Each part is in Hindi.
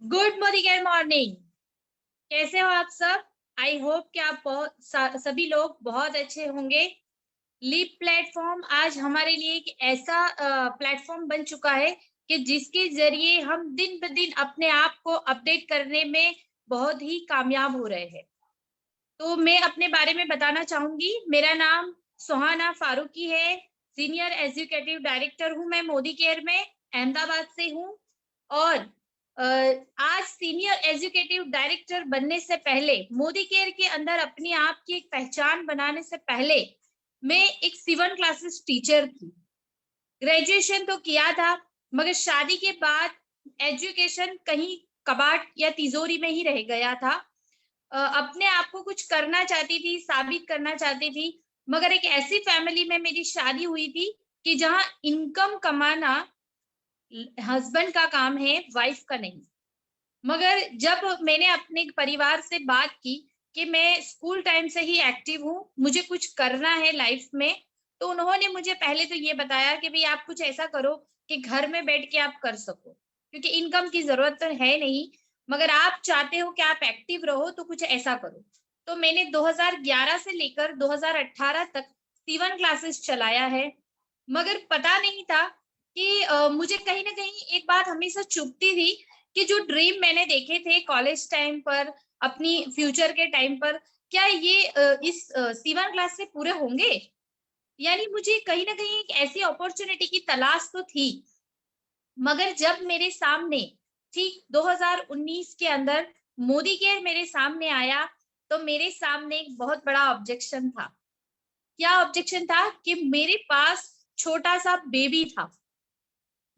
Good morning. कैसे हो आप सब? आई होप कि आप सभी लोग बहुत अच्छे होंगे। लीप प्लेटफॉर्म आज हमारे लिए एक ऐसा प्लेटफॉर्म बन चुका है कि जिसके जरिए हम दिन ब दिन अपने आप को अपडेट करने में बहुत ही कामयाब हो रहे हैं। तो मैं अपने बारे में बताना चाहूंगी। मेरा नाम सुहाना फारूकी है। सीनियर एजुकेटिव डायरेक्टर हूं मैं मोदी केयर में, अहमदाबाद से हूं। और अ, आज सीनियर एजुकेटिव डायरेक्टर बनने से पहले, मोदी केयर के अंदर अपने आप की एक पहचान बनाने से पहले, मैं एक C1 क्लासेस टीचर थी। ग्रेजुएशन तो किया था, मगर शादी के बाद एजुकेशन कहीं कबाड़ या तिजोरी में ही रह गया था। अपने आप को कुछ करना चाहती थी, साबित करना चाहती थी। मगर एक ऐसी फैमिली में मेरी शादी हुई थी कि जहां इनकम कमाना हस्बैंड का काम है, वाइफ का नहीं। मगर जब मैंने अपने परिवार से बात की कि मैं स्कूल टाइम से ही एक्टिव हूँ, मुझे कुछ करना है लाइफ में, तो उन्होंने मुझे पहले तो ये बताया कि भाई आप कुछ ऐसा करो कि घर में बैठ के आप कर सको, क्योंकि इनकम की जरूरत तो है नहीं, मगर आप चाहते हो कि आप एक्टिव रहो तो कुछ ऐसा करो। तो मैंने 2011 से लेकर 2018 तक C1 क्लासेस चलाया है। मगर पता नहीं था कि मुझे कहीं ना कहीं एक बात हमेशा चुभती थी कि जो ड्रीम मैंने देखे थे कॉलेज टाइम पर, अपनी फ्यूचर के टाइम पर, क्या ये इस C1 क्लास से पूरे होंगे? यानी मुझे कहीं ना कहीं एक ऐसी अपॉर्चुनिटी की तलाश तो थी। मगर जब मेरे सामने ठीक 2019 के अंदर मोदी केयर मेरे सामने आया, तो मेरे सामने एक बहुत बड़ा ऑब्जेक्शन था। क्या ऑब्जेक्शन था? कि मेरे पास छोटा सा बेबी था।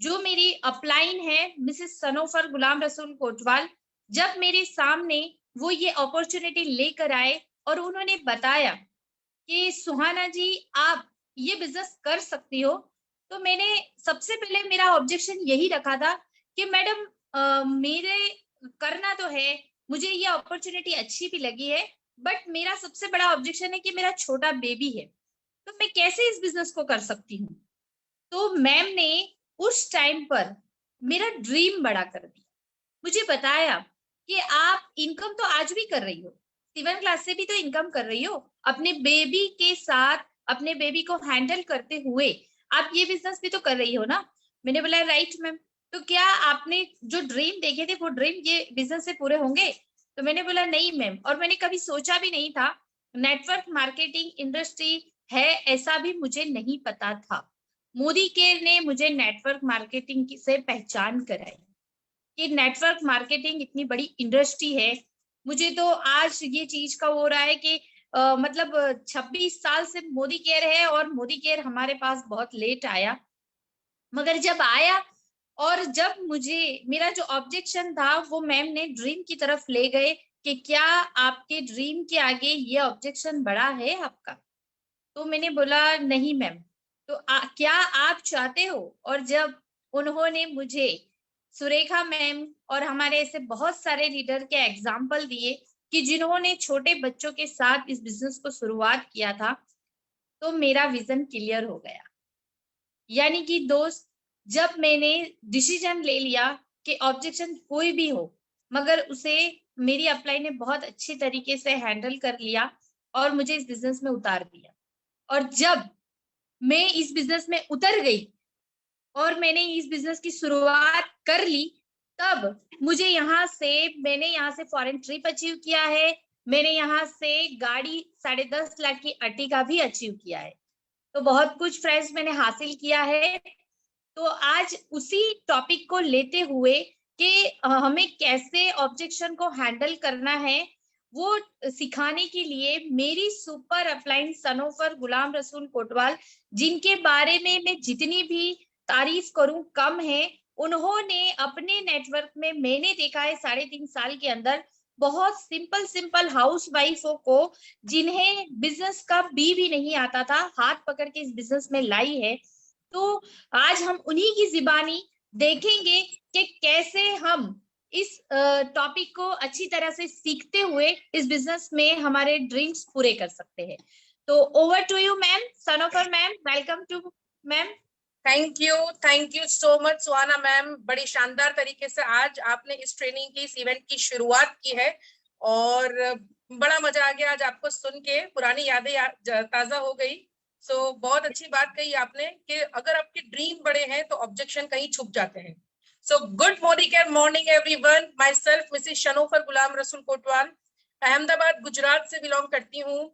जो मेरी अपलाइन है, मिसेस सनोफर गुलाम रसूल कोटवाल, जब मेरे सामने वो ये अपॉर्चुनिटी लेकर आए और उन्होंने बताया कि सुहाना जी, आप ये बिजनेस कर सकती हो, तो मैंने सबसे पहले मेरा ऑब्जेक्शन यही रखा था कि मैडम, मेरे करना तो है, मुझे ये अपॉर्चुनिटी अच्छी भी लगी है, बट मेरा सबसे बड़ा ऑब्जेक्शन है कि मेरा छोटा बेबी है, तो मैं कैसे इस बिजनेस को कर सकती हूँ। तो मैम ने उस टाइम पर मेरा ड्रीम बड़ा कर दिया। मुझे बताया कि आप इनकम तो आज भी कर रही हो, C1 क्लास से भी तो इनकम कर रही हो, अपने बेबी के साथ, अपने बेबी को हैंडल करते हुए आप ये बिजनेस भी तो कर रही हो ना। मैंने बोला राइट मैम। तो क्या आपने जो ड्रीम देखे थे वो ड्रीम ये बिजनेस से पूरे होंगे? तो मैंने बोला नहीं मैम, और मैंने कभी सोचा भी नहीं था। नेटवर्क मार्केटिंग इंडस्ट्री है ऐसा भी मुझे नहीं पता था। मोदी केयर ने मुझे नेटवर्क मार्केटिंग से पहचान कराई कि नेटवर्क मार्केटिंग इतनी बड़ी इंडस्ट्री है। मुझे तो आज ये चीज का हो रहा है कि मतलब 26 साल से मोदी केयर है, और मोदी केयर हमारे पास बहुत लेट आया। मगर जब आया, और जब मुझे मेरा जो ऑब्जेक्शन था वो मैम ने ड्रीम की तरफ ले गए कि क्या आपके ड्रीम के आगे ये ऑब्जेक्शन बड़ा है आपका? तो मैंने बोला नहीं मैम। तो क्या आप चाहते हो? और जब उन्होंने मुझे सुरेखा मैम और हमारे ऐसे बहुत सारे लीडर के एग्जाम्पल दिए कि जिन्होंने छोटे बच्चों के साथ इस बिजनेस को शुरुआत किया था, तो मेरा विजन क्लियर हो गया। यानी कि दोस्त, जब मैंने डिसीजन ले लिया कि ऑब्जेक्शन कोई भी हो, मगर उसे मेरी अप्लाई ने बहुत अच्छी तरीके से हैंडल कर लिया और मुझे इस बिजनेस में उतार दिया। और जब मैं इस बिजनेस में उतर गई और मैंने इस बिजनेस की शुरुआत कर ली, तब मुझे मैंने यहाँ से फॉरेन ट्रिप अचीव किया है। मैंने यहाँ से गाड़ी 10.5 लाख की अर्टिगा भी अचीव किया है। तो बहुत कुछ फ्रेंड्स मैंने हासिल किया है। तो आज उसी टॉपिक को लेते हुए कि हमें कैसे ऑब्जेक्शन को हैंडल करना है, वो सिखाने के लिए मेरी सुपर अपलाइन सनोफर गुलाम रसूल कोटवाल, जिनके बारे में मैं जितनी भी तारीफ करूं कम है। उन्होंने अपने नेटवर्क में, मैंने देखा है 3.5 साल के अंदर, बहुत सिंपल सिंपल हाउस वाइफों को, जिन्हें बिजनेस का भी नहीं आता था, हाथ पकड़ के इस बिजनेस में लाई है। तो आज हम उन्हीं की जुबानी देखेंगे कि कैसे हम इस टॉपिक को अच्छी तरह से सीखते हुए इस बिजनेस में हमारे ड्रीम्स पूरे कर सकते हैं। तो over to you ma'am, Sanofar ma'am, welcome to ma'am. Thank you so much Suhana ma'am. बड़ी शानदार तरीके से आज आपने इस ट्रेनिंग की, इस इवेंट की शुरुआत की है और बड़ा मजा आ गया आज आपको सुन के, पुरानी यादें ताजा हो गई। बहुत अच्छी बात कही आपने कि अगर आपके ड्रीम बड़े हैं तो ऑब्जेक्शन कहीं छुप जाते हैं। Good morning everyone, myself Mrs Shanofar Ghulam Rasool Kotwal, Ahmedabad Gujarat से बिलोंग करती हूँ।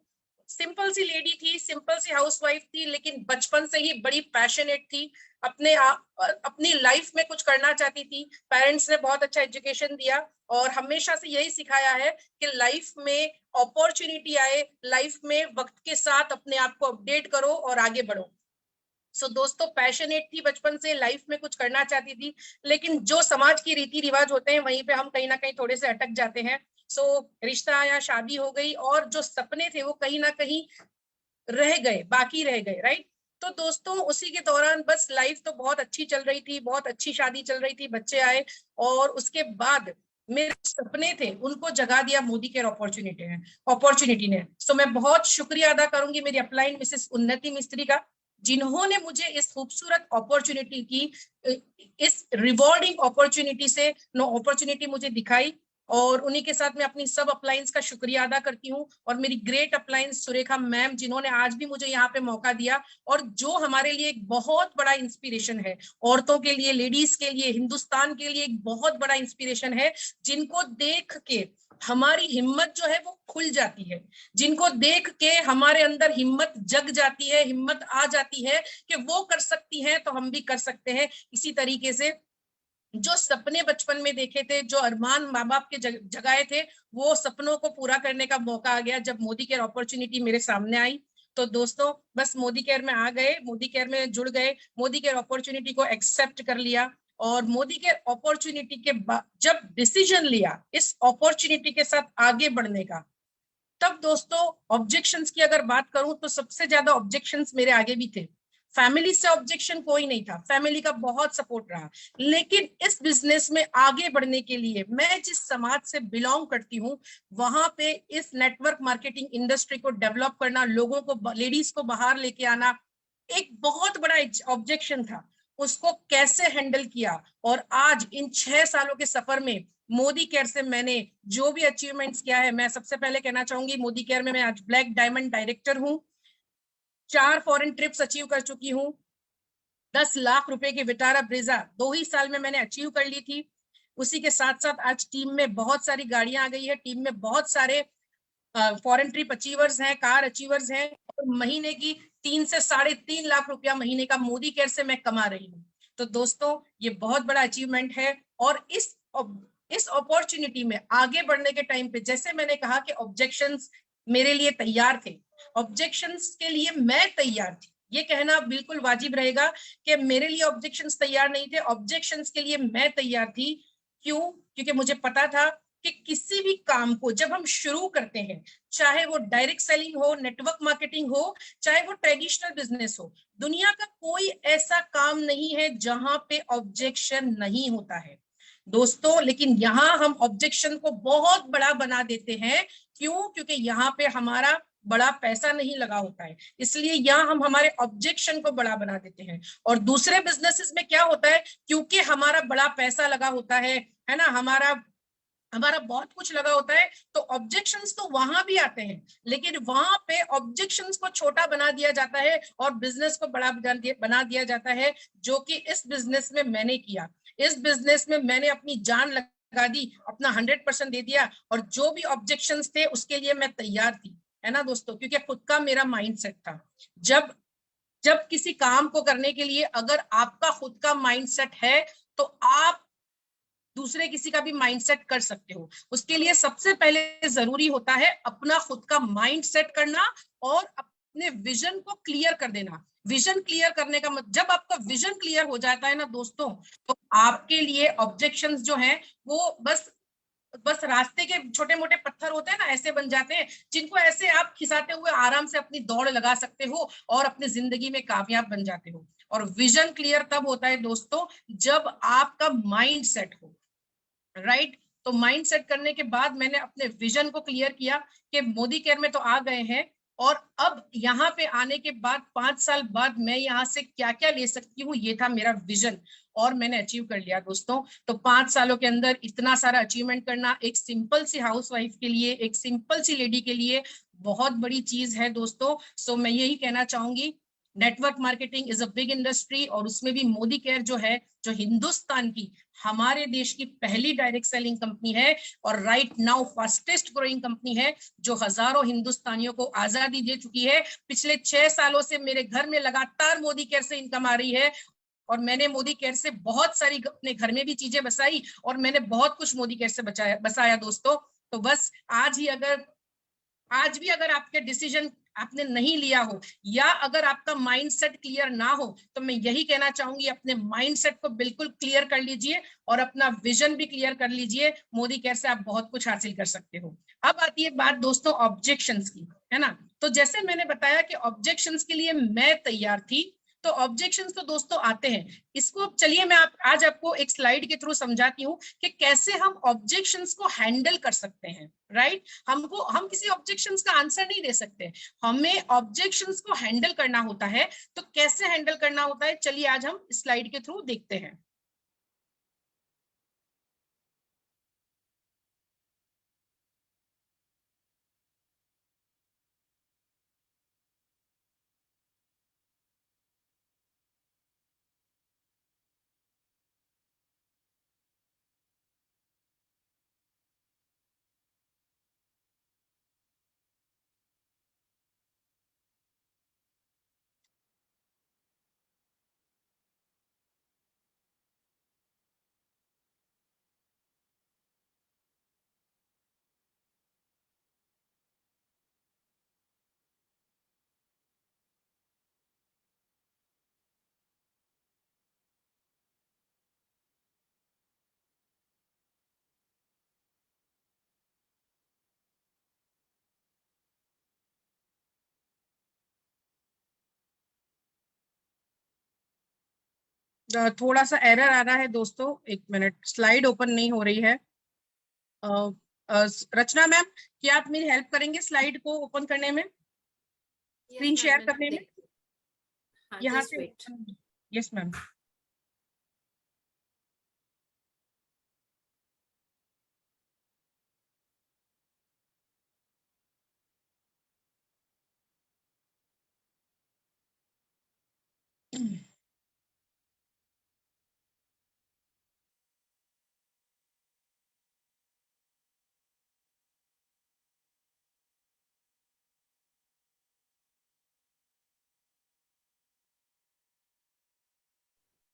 सिंपल सी लेडी थी, सिंपल सी हाउसवाइफ थी, लेकिन बचपन से ही बड़ी पैशनेट थी, अपनी लाइफ में कुछ करना चाहती थी। पेरेंट्स ने बहुत अच्छा एजुकेशन दिया और हमेशा से यही सिखाया है कि लाइफ में अपॉर्चुनिटी आए, लाइफ में वक्त के साथ अपने आप को अपडेट करो और आगे बढ़ो। दोस्तों, पैशनेट थी बचपन से, लाइफ में कुछ करना चाहती थी, लेकिन जो समाज की रीति रिवाज होते हैं वहीं पे हम कहीं ना कहीं थोड़े से अटक जाते हैं। रिश्ता या शादी हो गई और जो सपने थे वो कहीं ना कहीं रह गए, बाकी रह गए, राइट। तो दोस्तों, उसी के दौरान बस लाइफ तो बहुत अच्छी चल रही थी, बहुत अच्छी शादी चल रही थी, बच्चे आए और उसके बाद मेरे सपने थे उनको जगा दिया मोदी केयर अपॉर्चुनिटी ने। मैं बहुत शुक्रिया अदा करूंगी मेरी अपलाइन मिसेस उन्नति मिस्त्री का, जिन्होंने मुझे इस खूबसूरत अपॉर्चुनिटी की, इस रिवॉर्डिंग अपॉर्चुनिटी से अपॉर्चुनिटी मुझे दिखाई और उन्हीं के साथ मैं अपनी सब अपलाइंस का शुक्रिया अदा करती हूँ और मेरी ग्रेट अपलाइंस सुरेखा मैम, जिन्होंने आज भी मुझे यहाँ पे मौका दिया और जो हमारे लिए एक बहुत बड़ा इंस्पिरेशन है, औरतों के लिए, लेडीज के लिए, हिंदुस्तान के लिए एक बहुत बड़ा इंस्पिरेशन है, जिनको देख के हमारी हिम्मत जो है वो खुल जाती है, जिनको देख के हमारे अंदर हिम्मत जग जाती है, हिम्मत आ जाती है कि वो कर सकती हैं तो हम भी कर सकते हैं। इसी तरीके से जो सपने बचपन में देखे थे, जो अरमान माँ बाप के जगाए थे, वो सपनों को पूरा करने का मौका आ गया जब मोदी केयर अपॉर्चुनिटी मेरे सामने आई। तो दोस्तों, बस मोदी केयर में आ गए, मोदी केयर में जुड़ गए, मोदी केयर अपॉर्चुनिटी को एक्सेप्ट कर लिया और मोदी केयर अपॉर्चुनिटी के बाद जब डिसीजन लिया इस अपॉर्चुनिटी के साथ आगे बढ़ने का, तब दोस्तों ऑब्जेक्शंस की अगर बात करूं तो सबसे ज्यादा ऑब्जेक्शंस मेरे आगे भी थे। फैमिली से ऑब्जेक्शन कोई नहीं था, फैमिली का बहुत सपोर्ट रहा, लेकिन इस बिजनेस में आगे बढ़ने के लिए मैं जिस समाज से बिलोंग करती हूँ वहां पे इस नेटवर्क मार्केटिंग इंडस्ट्री को डेवलप करना, लोगों को, लेडीज को बाहर लेके आना एक बहुत बड़ा ऑब्जेक्शन था। उसको कैसे हैंडल किया और आज इन 6 सालों के सफर में मोदी केयर से मैंने जो भी अचीवमेंट्स किया है, मैं सबसे पहले कहना चाहूंगी मोदी केयर में मैं आज ब्लैक डायमंड डायरेक्टर हूँ, 4 फॉरेन ट्रिप्स अचीव कर चुकी हूँ, 10 लाख रुपए की विटारा ब्रेजा 2 ही साल में मैंने अचीव कर ली थी। उसी के साथ साथ आज टीम में बहुत सारी गाड़ियां आ गई है, टीम में बहुत सारे फॉरेन ट्रिप अचीवर्स हैं, कार अचीवर्स हैं और महीने की 3 से 3.5 लाख रुपया महीने का मोदी केयर से मैं कमा रही हूँ। तो दोस्तों, ये बहुत बड़ा अचीवमेंट है और इस अपॉर्चुनिटी में आगे बढ़ने के टाइम पे, जैसे मैंने कहा कि ऑब्जेक्शंस मेरे लिए तैयार थे, ऑब्जेक्शंस के लिए मैं तैयार थी, ये कहना बिल्कुल वाजिब रहेगा कि मेरे लिए ऑब्जेक्शंस तैयार नहीं थे, ऑब्जेक्शंस के लिए मैं तैयार थी। क्यों? क्योंकि मुझे पता था कि किसी भी काम को जब हम शुरू करते हैं, चाहे वो डायरेक्ट सेलिंग हो, नेटवर्क मार्केटिंग हो, चाहे वो ट्रेडिशनल बिजनेस हो, दुनिया का कोई ऐसा काम नहीं है जहां पे ऑब्जेक्शन नहीं होता है दोस्तों। लेकिन यहाँ हम ऑब्जेक्शन को बहुत बड़ा बना देते हैं। क्यों? क्योंकि यहाँ पे हमारा बड़ा पैसा नहीं लगा होता है, इसलिए यहाँ हम हमारे ऑब्जेक्शन को बड़ा बना देते हैं। और दूसरे बिजनेसेस में क्या होता है, क्योंकि हमारा बड़ा पैसा लगा होता है ना, हमारा बहुत कुछ लगा होता है, तो ऑब्जेक्शंस तो वहां भी आते हैं, लेकिन वहां पे ऑब्जेक्शंस को छोटा बना दिया जाता है और बिजनेस को बड़ा बना दिया जाता है, जो कि इस बिजनेस में मैंने किया। इस बिजनेस में मैंने अपनी जान लगा दी, अपना 100% दे दिया और जो भी ऑब्जेक्शंस थे उसके लिए मैं तैयार थी, है ना दोस्तों, क्योंकि खुद का मेरा माइंडसेट था। जब किसी काम को करने के लिए अगर आपका खुद का माइंडसेट है तो आप दूसरे किसी का भी माइंडसेट कर सकते हो। उसके लिए सबसे पहले जरूरी होता है अपना खुद का माइंडसेट करना और अपने विजन को क्लियर कर देना। विजन क्लियर करने का जब आपका विजन क्लियर हो जाता है ना दोस्तों, तो आपके लिए ऑब्जेक्शंस जो हैं वो बस रास्ते के छोटे मोटे पत्थर होते हैं ना, ऐसे बन जाते हैं, जिनको ऐसे आप खिसाते हुए आराम से अपनी दौड़ लगा सकते हो और अपनी जिंदगी में कामयाब बन जाते हो। और विजन क्लियर तब होता है दोस्तों जब आपका माइंड सेट हो, राइट। तो माइंड सेट करने के बाद मैंने अपने विजन को क्लियर किया कि मोदी केयर में तो आ गए हैं, और अब यहाँ पे आने के बाद 5 साल बाद मैं यहाँ से क्या क्या ले सकती हूँ, ये था मेरा विजन और मैंने अचीव कर लिया दोस्तों। तो 5 सालों के अंदर इतना सारा अचीवमेंट करना एक सिंपल सी हाउसवाइफ के लिए, एक सिंपल सी लेडी के लिए बहुत बड़ी चीज है दोस्तों। सो मैं यही कहना चाहूंगी, network marketing is a big industry, और उसमें भी मोदी केयर जो है, जो हिंदुस्तान की, हमारे देश की पहली डायरेक्ट सेलिंग कंपनी है और right now fastest growing company है, जो हजारों हिंदुस्तानियों को आजादी दे चुकी है। पिछले 6 सालों से मेरे घर में लगातार मोदी केयर से इनकम आ रही है और मैंने मोदी केयर से बहुत सारी अपने घर में भी चीजें बसाई और मैंने बहुत कुछ मोदी केयर से बसाया दोस्तों। तो बस आज भी अगर आपके डिसीजन आपने नहीं लिया हो या अगर आपका माइंडसेट क्लियर ना हो, तो मैं यही कहना चाहूंगी, अपने माइंडसेट को बिल्कुल क्लियर कर लीजिए और अपना विजन भी क्लियर कर लीजिए। मोदी केयर से आप बहुत कुछ हासिल कर सकते हो। अब आती है बात दोस्तों ऑब्जेक्शंस की, है ना। तो जैसे मैंने बताया कि ऑब्जेक्शंस के लिए मैं तैयार थी, तो ऑब्जेक्शंस तो दोस्तों आते हैं। इसको चलिए मैं आज आपको एक स्लाइड के थ्रू समझाती हूँ कि कैसे हम ऑब्जेक्शंस को हैंडल कर सकते हैं। राइट, हम किसी ऑब्जेक्शंस का आंसर नहीं दे सकते, हमें ऑब्जेक्शंस को हैंडल करना होता है। तो कैसे हैंडल करना होता है, चलिए आज हम स्लाइड के थ्रू देखते हैं। थोड़ा सा एरर आ रहा है दोस्तों, एक मिनट, स्लाइड ओपन नहीं हो रही है। अ, रचना मैम, क्या आप मेरी हेल्प करेंगे स्लाइड को ओपन करने में, स्क्रीन शेयर करने में? यहाँ से yes ma'am.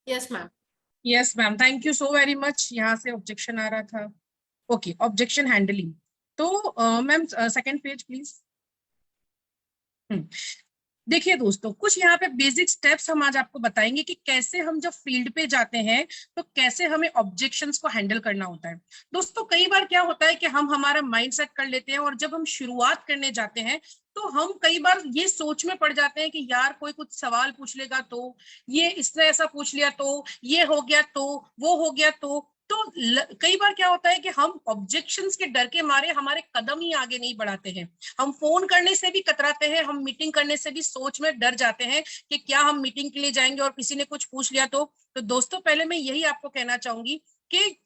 Yes ma'am. Yes ma'am, thank you so very much. यहाँ से ऑब्जेक्शन आ रहा था। Okay, objection handling. तो मैम सेकंड पेज प्लीज। देखिए दोस्तों, कुछ यहाँ पे बेसिक स्टेप्स हम आज आपको बताएंगे कि कैसे हम जब फील्ड पे जाते हैं तो कैसे हमें ऑब्जेक्शंस को हैंडल करना होता है। दोस्तों कई बार क्या होता है कि हम हमारा माइंड सेट कर लेते हैं और जब हम शुरुआत करने जाते हैं तो हम कई बार ये सोच में पड़ जाते हैं कि यार कोई कुछ सवाल पूछ लेगा तो, ये इसने ऐसा पूछ लिया तो, ये हो गया तो, वो हो गया तो कई बार क्या होता है कि हम ऑब्जेक्शंस के डर के मारे हमारे कदम ही आगे नहीं बढ़ाते हैं। हम फोन करने से भी कतराते हैं, हम मीटिंग करने से भी सोच में डर जाते हैं कि क्या हम मीटिंग के लिए जाएंगे और किसी ने कुछ पूछ लिया तो दोस्तों पहले मैं यही आपको कहना चाहूंगी कि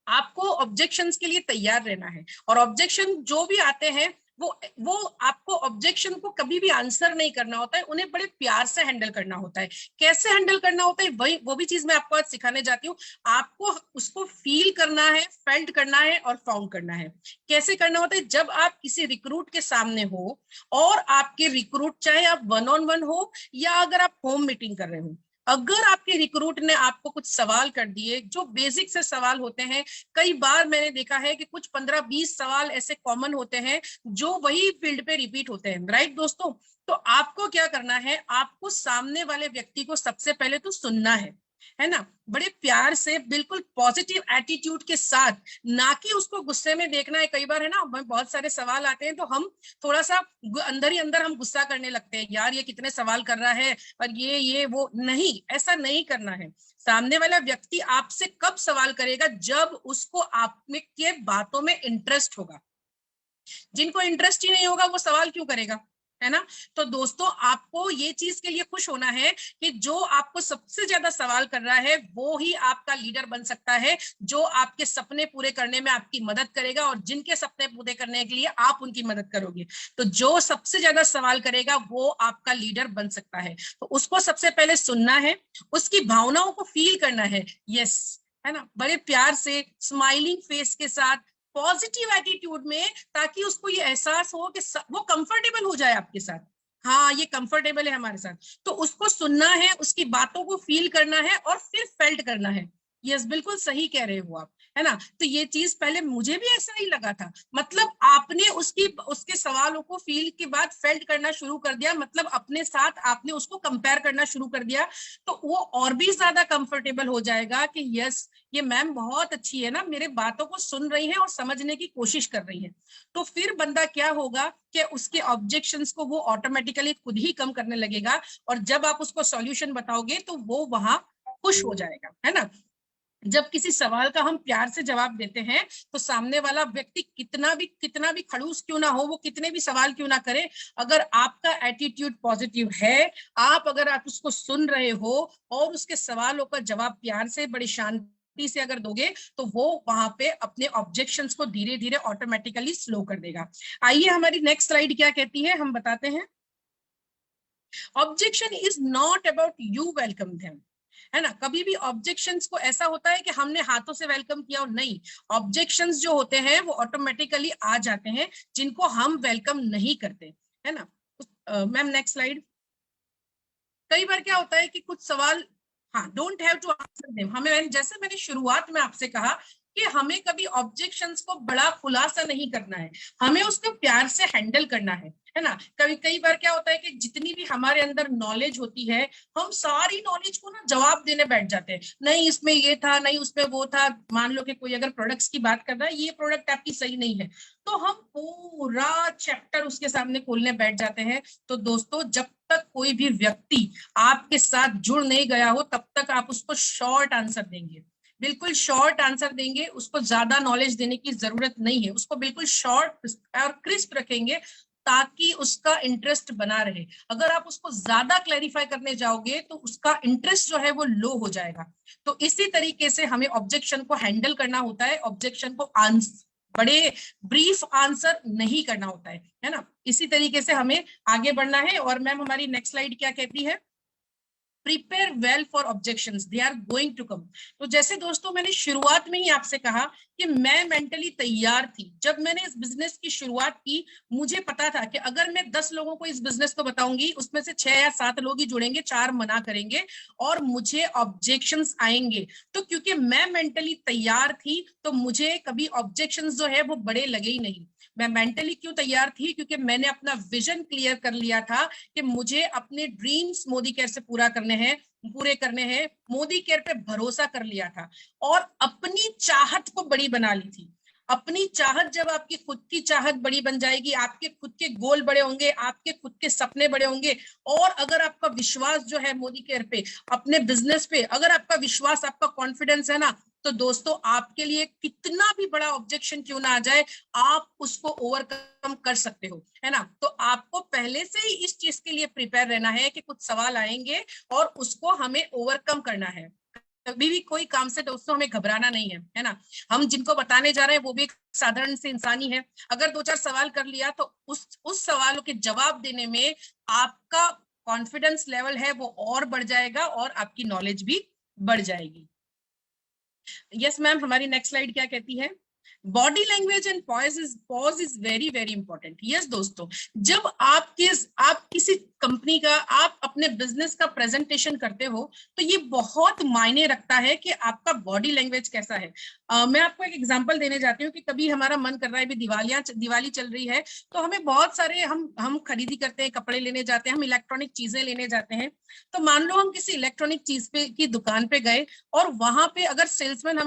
आपको ऑब्जेक्शंस के लिए तैयार रहना है। और ऑब्जेक्शन जो भी आते हैं वो आपको ऑब्जेक्शन को कभी भी आंसर नहीं करना होता है, उन्हें बड़े प्यार से हैंडल करना होता है। कैसे हैंडल करना होता है वो भी चीज मैं आपको आज सिखाने जाती हूँ। आपको उसको फील करना है, फेल्ट करना है और फाउंड करना है। कैसे करना होता है, जब आप किसी रिक्रूट के सामने हो और आपके रिक्रूट, चाहे आप 1-on-1 हो या अगर आप होम मीटिंग कर रहे हो, अगर आपके रिक्रूट ने आपको कुछ सवाल कर दिए जो बेसिक से सवाल होते हैं, कई बार मैंने देखा है कि कुछ 15-20 सवाल ऐसे कॉमन होते हैं जो वही फील्ड पे रिपीट होते हैं। राइट दोस्तों, तो आपको क्या करना है, आपको सामने वाले व्यक्ति को सबसे पहले तो सुनना है ना, बड़े प्यार से, बिल्कुल पॉजिटिव एटीट्यूड के साथ, ना कि उसको गुस्से में देखना है। कई बार है ना, बहुत सारे सवाल आते हैं तो हम थोड़ा सा अंदर ही अंदर हम गुस्सा करने लगते हैं, यार ये कितने सवाल कर रहा है और ये वो नहीं, ऐसा नहीं करना है। सामने वाला व्यक्ति आपसे कब सवाल करेगा, जब उसको आप में के बातों में इंटरेस्ट होगा। जिनको इंटरेस्ट ही नहीं होगा वो सवाल क्यों करेगा, है ना। तो दोस्तों आपको ये चीज के लिए खुश होना है कि जो आपको सबसे ज्यादा सवाल कर रहा है वो ही आपका लीडर बन सकता है, जो आपके सपने पूरे करने में आपकी मदद करेगा और जिनके सपने पूरे करने के लिए आप उनकी मदद करोगे। तो जो सबसे ज्यादा सवाल करेगा वो आपका लीडर बन सकता है। तो उसको सबसे पहले सुनना है, उसकी भावनाओं को फील करना है, यस, है ना, बड़े प्यार से स्माइलिंग फेस के साथ, पॉजिटिव एटीट्यूड में, ताकि उसको ये एहसास हो कि वो कंफर्टेबल हो जाए आपके साथ, हाँ ये कंफर्टेबल है हमारे साथ। तो उसको सुनना है, उसकी बातों को फील करना है और फिर फेल्ट करना है। यस, बिल्कुल सही कह रहे हो आप, है ना। तो ये चीज पहले मुझे भी ऐसा ही लगा था, मतलब आपने उसके सवालों को फील के बाद फेल्ट करना शुरू कर दिया, मतलब अपने साथ आपने उसको कंपेयर करना शुरू कर दिया, तो वो और भी ज्यादा कंफर्टेबल हो जाएगा कि यस ये मैम बहुत अच्छी है ना, मेरे बातों को सुन रही है और समझने की कोशिश कर रही है। तो फिर बंदा क्या होगा कि उसके ऑब्जेक्शंस को वो ऑटोमेटिकली खुद ही कम करने लगेगा, और जब आप उसको सॉल्यूशन बताओगे तो वो वहां खुश हो जाएगा, है ना। जब किसी सवाल का हम प्यार से जवाब देते हैं तो सामने वाला व्यक्ति कितना भी खड़ूस क्यों ना हो, वो कितने भी सवाल क्यों ना करे, अगर आपका एटीट्यूड पॉजिटिव है, अगर आप उसको सुन रहे हो और उसके सवालों का जवाब प्यार से बड़ी शांति से अगर दोगे, तो वो वहां पे अपने ऑब्जेक्शंस को धीरे धीरे ऑटोमेटिकली स्लो कर देगा। आइए हमारी नेक्स्ट स्लाइड क्या कहती है, हम बताते हैं। Objection is not about you welcome them, है ना। कभी भी ऑब्जेक्शंस को ऐसा होता है कि हमने हाथों से वेलकम किया, और नहीं, ऑब्जेक्शंस जो होते हैं वो ऑटोमेटिकली आ जाते हैं जिनको हम वेलकम नहीं करते, है ना। Ma'am next slide. कई बार क्या होता है कि कुछ सवाल, हाँ, don't have to answer them, हमें जैसे मैंने शुरुआत में आपसे कहा कि हमें कभी ऑब्जेक्शंस को बड़ा खुलासा नहीं करना है, हमें उसको प्यार से हैंडल करना है ना। कई बार क्या होता है कि जितनी भी हमारे अंदर नॉलेज होती है, हम सारी नॉलेज को ना जवाब देने बैठ जाते हैं, नहीं इसमें ये था, नहीं उसमें वो था। मान लो कि कोई अगर प्रोडक्ट्स की बात कर रहा है, ये प्रोडक्ट आपकी सही नहीं है, तो हम पूरा चैप्टर उसके सामने खोलने बैठ जाते हैं। तो दोस्तों जब तक कोई भी व्यक्ति आपके साथ जुड़ नहीं गया हो, तब तक आप उसको शॉर्ट आंसर देंगे, बिल्कुल शॉर्ट आंसर देंगे, उसको ज्यादा नॉलेज देने की जरूरत नहीं है, उसको बिल्कुल शॉर्ट और क्रिस्प रखेंगे ताकि उसका इंटरेस्ट बना रहे। अगर आप उसको ज्यादा क्लैरिफाई करने जाओगे तो उसका इंटरेस्ट जो है वो लो हो जाएगा। तो इसी तरीके से हमें ऑब्जेक्शन को हैंडल करना होता है, ऑब्जेक्शन को बड़े ब्रीफ आंसर नहीं करना होता है ना। इसी तरीके से हमें आगे बढ़ना है। और मैम हमारी नेक्स्ट स्लाइड क्या कहती है, prepare well for objections, they are going to come. तो जैसे दोस्तों मैंने शुरुआत में ही आपसे कहा कि मैं मेंटली तैयार थी, जब मैंने इस बिजनेस की शुरुआत की मुझे पता था कि अगर मैं 10 लोगों को इस बिजनेस को बताऊंगी, उसमें से 6 या 7 लोग ही जुड़ेंगे, 4 मना करेंगे और मुझे ऑब्जेक्शंस आएंगे। तो क्योंकि मैं मेंटली तैयार थी तो मुझे कभी ऑब्जेक्शंस जो है वो बड़े लगे ही नहीं। मैं मेंटली क्यों तैयार थी, क्योंकि मैंने अपना विजन क्लियर कर लिया था कि मुझे अपने ड्रीम्स मोदी केयर से पूरे करने हैं, मोदी केयर पे भरोसा कर लिया था और अपनी चाहत को बड़ी बना ली थी। अपनी चाहत, जब आपकी खुद की चाहत बड़ी बन जाएगी, आपके खुद के गोल बड़े होंगे, आपके खुद के सपने बड़े होंगे, और अगर आपका विश्वास जो है मोदी केयर पे, अपने बिजनेस पे, अगर आपका विश्वास, आपका कॉन्फिडेंस है ना, तो दोस्तों आपके लिए कितना भी बड़ा ऑब्जेक्शन क्यों ना आ जाए, आप उसको ओवरकम कर सकते हो, है ना। तो आपको पहले से ही इस चीज के लिए प्रिपेयर रहना है कि कुछ सवाल आएंगे और उसको हमें ओवरकम करना है। कभी भी कोई काम से दोस्तों हमें घबराना नहीं है ना। हम जिनको बताने जा रहे हैं वो भी एक साधारण से इंसान ही है। अगर 2-4 सवाल कर लिया तो उस सवालों के जवाब देने में आपका कॉन्फिडेंस लेवल है वो और बढ़ जाएगा और आपकी नॉलेज भी बढ़ जाएगी। यस मैम, हमारी नेक्स्ट स्लाइड क्या कहती है, body language and pause is very very important. Yes दोस्तों, जब आप किसी कंपनी का, आप अपने बिजनेस का प्रेजेंटेशन करते हो तो ये बहुत मायने रखता है कि आपका बॉडी लैंग्वेज कैसा है। मैं आपको एक एग्जांपल देने जाती हूँ कि कभी हमारा मन कर रहा है, अभी दिवाली चल रही है, तो हमें बहुत सारे हम खरीदी करते हैं, कपड़े लेने जाते हैं, हम इलेक्ट्रॉनिक चीजें लेने जाते हैं। तो मान लो हम किसी इलेक्ट्रॉनिक चीज की दुकान पे गए और वहां पे अगर सेल्समैन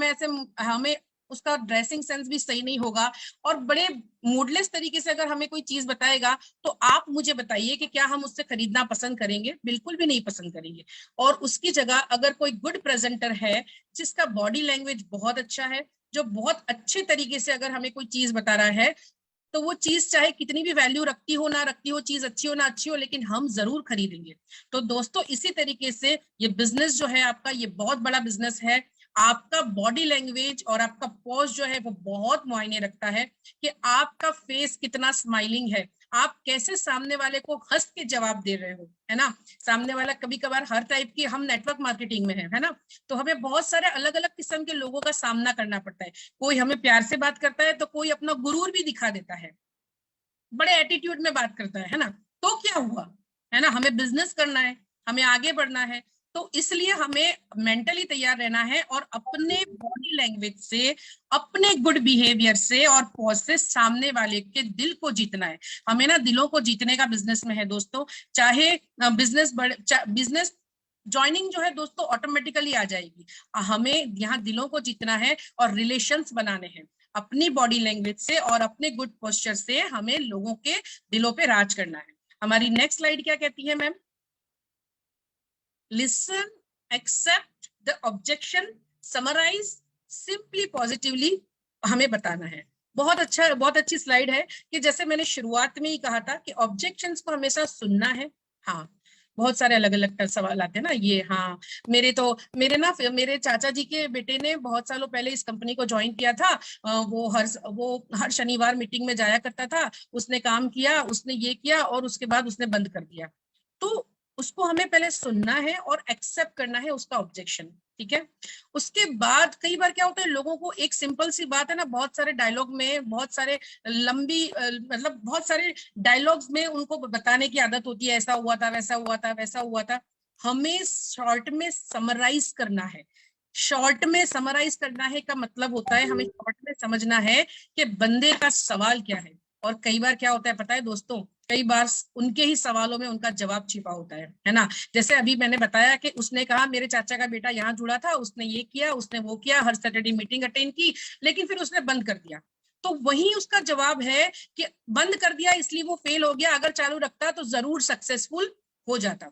हमें उसका ड्रेसिंग सेंस भी सही नहीं होगा और बड़े मूडलेस तरीके से अगर हमें कोई चीज बताएगा, तो आप मुझे बताइए कि क्या हम उससे खरीदना पसंद करेंगे? बिल्कुल भी नहीं पसंद करेंगे। और उसकी जगह अगर कोई गुड प्रेजेंटर है, जिसका बॉडी लैंग्वेज बहुत अच्छा है, जो बहुत अच्छे तरीके से अगर हमें कोई चीज बता रहा है, तो वो चीज चाहे कितनी भी वैल्यू रखती हो ना रखती हो, चीज अच्छी हो ना अच्छी हो, लेकिन हम जरूर खरीदेंगे। तो दोस्तों इसी तरीके से ये बिजनेस जो है आपका, ये बहुत बड़ा बिजनेस है। आपका बॉडी लैंग्वेज और आपका पोज जो है वो बहुत मायने रखता है कि आपका फेस कितना स्माइलिंग है, आप कैसे सामने वाले को हंस के जवाब दे रहे हो, है ना। सामने वाला कभी कभार हर टाइप की, हम नेटवर्क मार्केटिंग में है ना, तो हमें बहुत सारे अलग अलग किस्म के लोगों का सामना करना पड़ता है। कोई हमें प्यार से बात करता है तो कोई अपना गुरूर भी दिखा देता है, बड़े एटीट्यूड में बात करता है ना। तो क्या हुआ, है ना, हमें बिजनेस करना है, हमें आगे बढ़ना है, तो इसलिए हमें मेंटली तैयार रहना है और अपने बॉडी लैंग्वेज से, अपने गुड बिहेवियर से और पॉज से सामने वाले के दिल को जीतना है। हमें ना दिलों को जीतने का बिजनेस में है दोस्तों। चाहे बिजनेस ज्वाइनिंग जो है दोस्तों ऑटोमेटिकली आ जाएगी, हमें यहाँ दिलों को जीतना है और रिलेशंस बनाने हैं। अपनी बॉडी लैंग्वेज से और अपने गुड पोस्चर से हमें लोगों के दिलों पे राज करना है। हमारी नेक्स्ट स्लाइड क्या कहती है ma'am? Listen, accept the objection, summarise, simply positively हमें बताना है। बहुत अच्छा, बहुत अच्छी स्लाइड है कि जैसे मैंने शुरुआत में ही कहा था कि ऑब्जेक्शंस को हमेशा सुनना है। हाँ, बहुत सारे अलग अलग सवाल आते हैं ना ये। हाँ, मेरे चाचा जी के बेटे ने बहुत सालों पहले इस कंपनी को ज्वाइन किया था। वो हर शनिवार मीटिंग में जाया करता था, उसने काम किया, उसने ये किया और उसके बाद उसने बंद कर दिया। तो उसको हमें पहले सुनना है और एक्सेप्ट करना है उसका ऑब्जेक्शन, ठीक है। उसके बाद कई बार क्या होता है, लोगों को एक सिंपल सी बात है ना, बहुत सारे डायलॉग में, बहुत सारे मतलब बहुत सारे डायलॉग्स में उनको बताने की आदत होती है, ऐसा हुआ था, वैसा हुआ था, वैसा हुआ था। हमें शॉर्ट में समराइज करना है। शॉर्ट में समराइज करना है का मतलब होता है हमें शॉर्ट में समझना है कि बंदे का सवाल क्या है। और कई बार क्या होता है पता है दोस्तों, कई बार उनके ही सवालों में उनका जवाब छिपा होता है ना। जैसे अभी मैंने बताया कि उसने कहा मेरे चाचा का बेटा यहाँ जुड़ा था, उसने ये किया, उसने वो किया, हर सैटरडे मीटिंग अटेंड की, लेकिन फिर उसने बंद कर दिया। तो वही उसका जवाब है कि बंद कर दिया इसलिए वो फेल हो गया, अगर चालू रखता तो जरूर सक्सेसफुल हो जाता।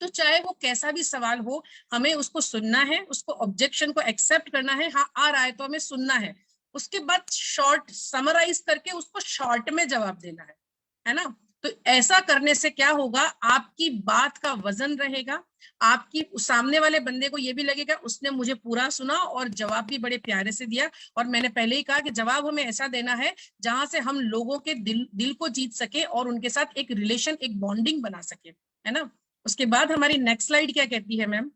तो चाहे वो कैसा भी सवाल हो, हमें उसको सुनना है, उसको ऑब्जेक्शन को एक्सेप्ट करना है। हाँ, आ रहा है तो हमें सुनना है, उसके बाद शॉर्ट समराइज करके उसको शॉर्ट में जवाब देना है ना। तो ऐसा करने से क्या होगा, आपकी बात का वजन रहेगा, आपकी सामने वाले बंदे को ये भी लगेगा उसने मुझे पूरा सुना और जवाब भी बड़े प्यारे से दिया। और मैंने पहले ही कहा कि जवाब हमें ऐसा देना है जहां से हम लोगों के दिल को जीत सके और उनके साथ एक रिलेशन, एक बॉन्डिंग बना सके, है ना। उसके बाद हमारी नेक्स्ट स्लाइड क्या कहती है मैम?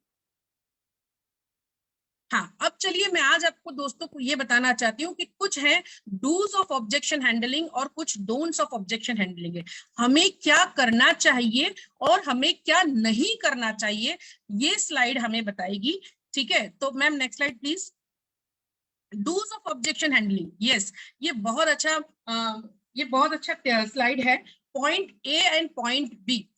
हाँ, अब चलिए मैं आज आपको दोस्तों को ये बताना चाहती हूँ कि कुछ है डूज ऑफ ऑब्जेक्शन हैंडलिंग और कुछ डोंट्स ऑफ ऑब्जेक्शन हैंडलिंग है। हमें क्या करना चाहिए और हमें क्या नहीं करना चाहिए, ये स्लाइड हमें बताएगी, ठीक है। तो ma'am next slide please. Dos of objection handling, yes, ये बहुत अच्छा स्लाइड है। Point A and point B.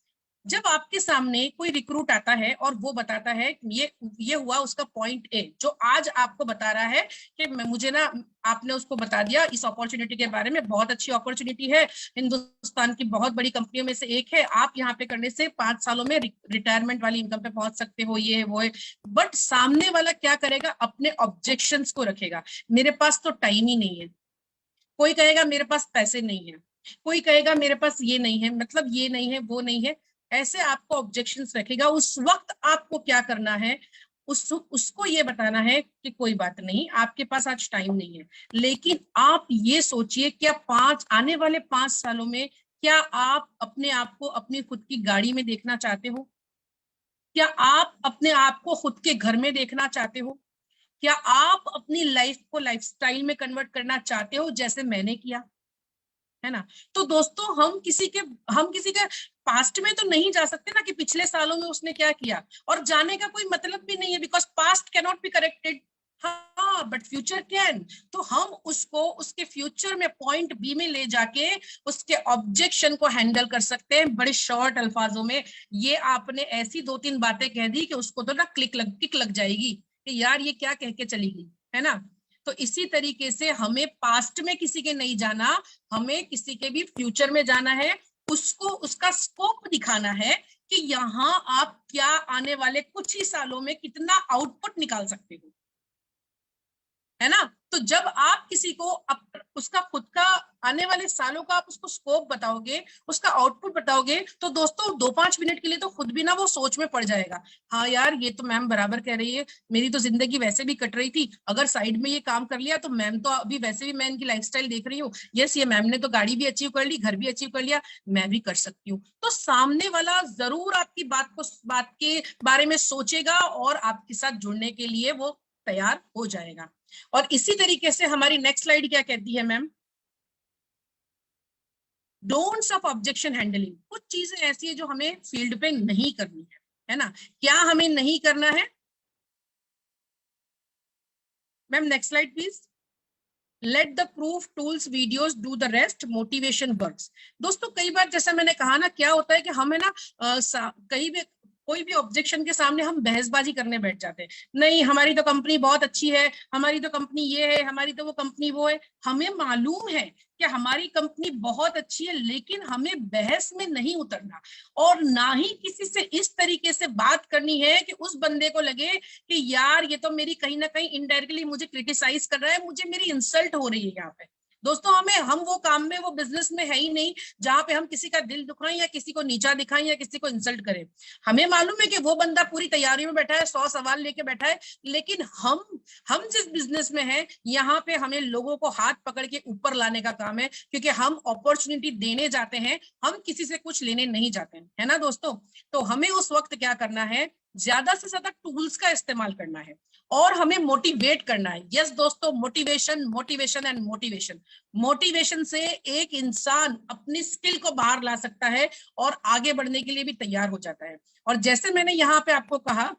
जब आपके सामने कोई रिक्रूट आता है और वो बताता है ये हुआ उसका पॉइंट ए, जो आज आपको बता रहा है कि मुझे ना, आपने उसको बता दिया इस अपॉर्चुनिटी के बारे में, बहुत अच्छी अपॉर्चुनिटी है, हिंदुस्तान की बहुत बड़ी कंपनियों में से एक है, आप यहाँ पे करने से 5 सालों में रिटायरमेंट वाली इनकम पे पहुंच सकते हो, ये है वो है। बट सामने वाला क्या करेगा, अपने ऑब्जेक्शंस को रखेगा। मेरे पास तो टाइम ही नहीं है, कोई कहेगा मेरे पास पैसे नहीं है, कोई कहेगा मेरे पास ये नहीं है, मतलब ये नहीं है, वो नहीं है, ऐसे आपको ऑब्जेक्शंस रखेगा। उस वक्त आपको क्या करना है, उसको ये बताना है कि कोई बात नहीं, आपके पास आज टाइम नहीं है, लेकिन आप ये सोचिए क्या आने वाले 5 सालों में क्या आप अपने आप को अपनी खुद की गाड़ी में देखना चाहते हो? क्या आप अपने आप को खुद के घर में देखना चाहते हो? क्या आप अपनी लाइफ को लाइफस्टाइल में कन्वर्ट करना चाहते हो जैसे मैंने किया, है ना। तो दोस्तों हम किसी के पास्ट में तो नहीं जा सकते ना कि पिछले सालों में उसने क्या किया, और जाने का कोई मतलब भी नहीं है, because past can not be corrected. हाँ, बट फ्यूचर कैन। तो हम उसको उसके फ्यूचर में पॉइंट बी में ले जाके उसके ऑब्जेक्शन को हैंडल कर सकते हैं बड़े शॉर्ट अल्फाजों में। ये आपने ऐसी 2-3 बातें कह दी कि उसको तो ना किक लग जाएगी कि यार ये क्या कह के चली गई, है ना। तो इसी तरीके से हमें पास्ट में किसी के नहीं जाना, हमें किसी के भी फ्यूचर में जाना है, उसको उसका स्कोप दिखाना है कि यहाँ आप क्या आने वाले कुछ ही सालों में कितना आउटपुट निकाल सकते हो। है ना। तो जब आप किसी को उसका खुद का आने वाले सालों का आप उसको स्कोप बताओगे, उसका आउटपुट बताओगे, तो दोस्तों 2-5 मिनट के लिए तो खुद भी ना वो सोच में पड़ जाएगा, हाँ यार ये तो मैम बराबर कह रही है, मेरी तो जिंदगी वैसे भी कट रही थी, अगर साइड में ये काम कर लिया तो मैम तो अभी वैसे भी मैं इनकी लाइफस्टाइल देख रही हूँ, यस ये मैम ने तो गाड़ी भी अचीव कर ली, घर भी अचीव कर लिया, मैं भी कर सकती हूँ। तो सामने वाला जरूर आपकी बात के बारे में सोचेगा और आपके साथ जुड़ने के लिए वो तैयार हो जाएगा। और इसी तरीके से हमारी नेक्स्ट स्लाइड क्या कहती है ma'am, don'ts of objection handling. कुछ चीजें ऐसी है जो हमें फील्ड पे नहीं करनी है ना। क्या हमें नहीं करना है ma'am, next slide please. Let the proof tools videos do the rest, motivation works. दोस्तों कई बार जैसा मैंने कहा ना, क्या होता है कि हमें ना कई भी कोई भी ऑब्जेक्शन के सामने हम बहसबाजी करने बैठ जाते हैं, नहीं हमारी तो कंपनी बहुत अच्छी है, हमारी तो कंपनी ये है, हमारी तो वो कंपनी वो है। हमें मालूम है कि हमारी कंपनी बहुत अच्छी है, लेकिन हमें बहस में नहीं उतरना और ना ही किसी से इस तरीके से बात करनी है कि उस बंदे को लगे कि यार ये तो मेरी कहीं ना कहीं इनडायरेक्टली मुझे क्रिटिसाइज कर रहा है, मुझे मेरी इंसल्ट हो रही है यहाँ पे। दोस्तों हम वो काम में, वो बिजनेस में है ही नहीं जहां पे हम किसी का दिल दुखाएं या किसी को नीचा दिखाएं या किसी को इंसल्ट करें। हमें मालूम है कि वो बंदा पूरी तैयारी में बैठा है, 100 सवाल लेके बैठा है, लेकिन हम जिस बिजनेस में हैं यहाँ पे हमें लोगों को हाथ पकड़ के ऊपर लाने का काम है, क्योंकि हम अपॉर्चुनिटी देने जाते हैं, हम किसी से कुछ लेने नहीं जाते हैं, है ना दोस्तों। तो हमें उस वक्त क्या करना है, ज्यादा से ज्यादा टूल्स का इस्तेमाल करना है और हमें मोटिवेट करना है। यस दोस्तों, motivation motivation and motivation. Motivation से एक इंसान अपनी स्किल को बाहर ला सकता है और आगे बढ़ने के लिए भी तैयार हो जाता है। और जैसे मैंने यहाँ पे आपको कहा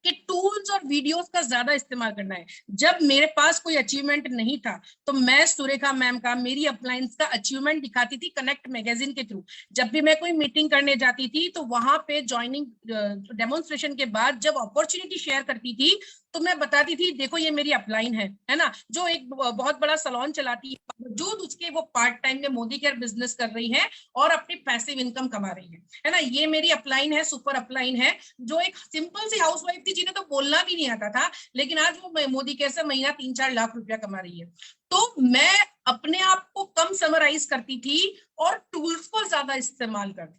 कि टूल्स और वीडियोस का ज्यादा इस्तेमाल करना है। जब मेरे पास कोई अचीवमेंट नहीं था तो मैं सुरेखा मैम का, मेरी अपलायंस का अचीवमेंट दिखाती थी कनेक्ट मैगजीन के थ्रू। जब भी मैं कोई मीटिंग करने जाती थी तो वहां पे ज्वाइनिंग डेमोन्स्ट्रेशन के बाद जब अपॉर्चुनिटी शेयर करती थी तो मैं बताती थी देखो ये मेरी अपलाइन है ना, जो एक बहुत बड़ा सलोन चलाती है, बावजूद उसके वो पार्ट टाइम में मोदी केयर बिजनेस कर रही है और अपनी पैसिव इनकम कमा रही है ना। ये मेरी अपलाइन है, सुपर अपलाइन है, जो एक सिंपल सी हाउसवाइफ थी जिन्हें तो बोलना भी नहीं आता था, लेकिन आज वो मोदी केयर से महीना 3-4 लाख रुपया कमा रही है। तो मैं अपने आप को कम समराइज करती थी और टूल्स को ज्यादा इस्तेमाल करती थी।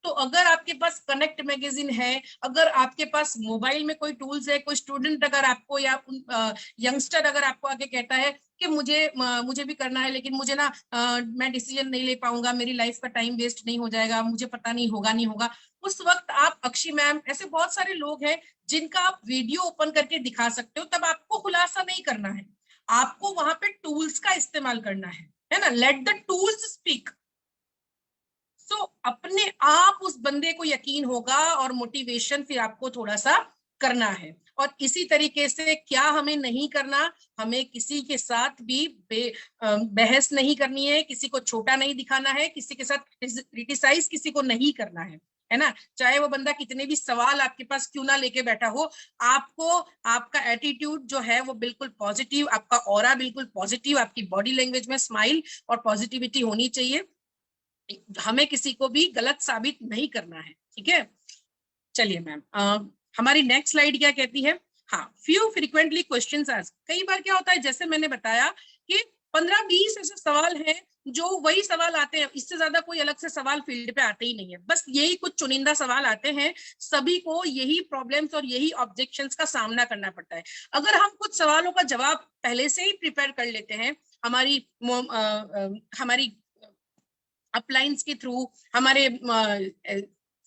तो अगर आपके पास कनेक्ट मैगजीन है, अगर आपके पास मोबाइल में कोई टूल्स है, कोई स्टूडेंट अगर आपको या यंगस्टर अगर आपको आके कहता है कि मुझे भी करना है, लेकिन मुझे ना मैं डिसीजन नहीं ले पाऊंगा, मेरी लाइफ का टाइम वेस्ट नहीं हो जाएगा, मुझे पता नहीं होगा, उस वक्त आप अक्षी मैम, ऐसे बहुत सारे लोग हैं जिनका आप वीडियो ओपन करके दिखा सकते हो। तब आपको खुलासा नहीं करना है, आपको वहां पे टूल्स का इस्तेमाल करना है ना। Let the tools speak. तो अपने आप उस बंदे को यकीन होगा और मोटिवेशन फिर आपको थोड़ा सा करना है। और इसी तरीके से क्या हमें नहीं करना, हमें किसी के साथ भी बहस नहीं करनी है, किसी को छोटा नहीं दिखाना है, किसी के साथ क्रिटिसाइज किसी को नहीं करना है ना। चाहे वो बंदा कितने भी सवाल आपके पास क्यों ना लेके बैठा हो, आपको आपका एटीट्यूड जो है वो बिल्कुल पॉजिटिव, आपका ऑरा बिल्कुल पॉजिटिव, आपकी बॉडी लैंग्वेज में स्माइल और पॉजिटिविटी होनी चाहिए। हमें किसी को भी गलत साबित नहीं करना है, ठीक है। चलिए मैम, हमारी नेक्स्ट स्लाइड क्या कहती है, हाँ, फ्यू फ्रीक्वेंटली क्वेश्चंस आस्क्ड। कई बार क्या होता है, जैसे मैंने बताया कि 15-20 ऐसे सवाल हैं जो वही सवाल आते हैं, इससे ज्यादा कोई अलग से सवाल फील्ड पे आते ही नहीं है, बस यही कुछ चुनिंदा सवाल आते हैं। सभी को यही प्रॉब्लम्स और यही ऑब्जेक्शंस का सामना करना पड़ता है। अगर हम कुछ सवालों का जवाब पहले से ही प्रिपेयर कर लेते हैं, हमारी अपलाइंस के थ्रू, हमारे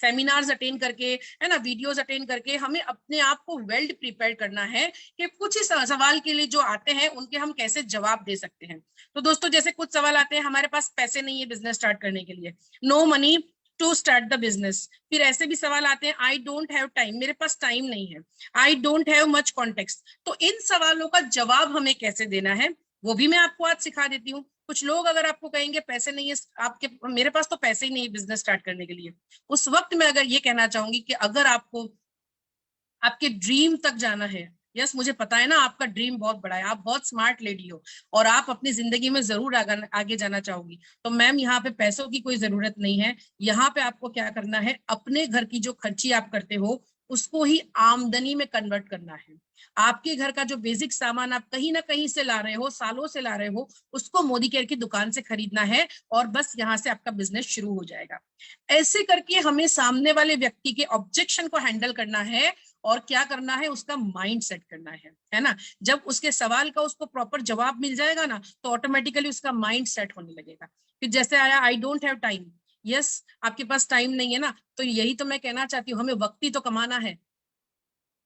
सेमिनार्स अटेंड करके, है ना, वीडियोस अटेंड करके, हमें अपने आप को वेल प्रिपेयर करना है कि कुछ ही सवाल के लिए जो आते हैं उनके हम कैसे जवाब दे सकते हैं। तो दोस्तों जैसे कुछ सवाल आते हैं, हमारे पास पैसे नहीं है बिजनेस स्टार्ट करने के लिए, no money to start the business. फिर ऐसे भी सवाल आते हैं, आई डोंट हैव टाइम, मेरे पास टाइम नहीं है, I don't have much context. तो इन सवालों का जवाब हमें कैसे देना है वो भी मैं आपको आज सिखा देती हूँ। कुछ लोग अगर आपको कहेंगे पैसे नहीं है आपके, मेरे पास तो पैसे ही नहीं है बिजनेस स्टार्ट करने के लिए, उस वक्त मैं अगर ये कहना चाहूंगी कि अगर आपको आपके ड्रीम तक जाना है, यस मुझे पता है ना आपका ड्रीम बहुत बड़ा है, आप बहुत स्मार्ट लेडी हो और आप अपनी जिंदगी में जरूर आगे जाना चाहोगी, तो मैम यहाँ पे पैसों की कोई जरूरत नहीं है। यहाँ पे आपको क्या करना है, अपने घर की जो खर्ची आप करते हो उसको ही आमदनी में कन्वर्ट करना है। आपके घर का जो बेसिक सामान आप कहीं ना कहीं से ला रहे हो, सालों से ला रहे हो, उसको मोदी केयर की दुकान से खरीदना है और बस यहाँ से आपका बिजनेस शुरू हो जाएगा। ऐसे करके हमें सामने वाले व्यक्ति के ऑब्जेक्शन को हैंडल करना है और क्या करना है, उसका माइंड सेट करना है ना। जब उसके सवाल का उसको प्रॉपर जवाब मिल जाएगा ना, तो ऑटोमेटिकली उसका माइंड सेट होने लगेगा। फिर जैसे आया I don't have time, yes आपके पास टाइम नहीं है ना, तो यही तो मैं कहना चाहती हूँ, हमें वक्त ही तो कमाना है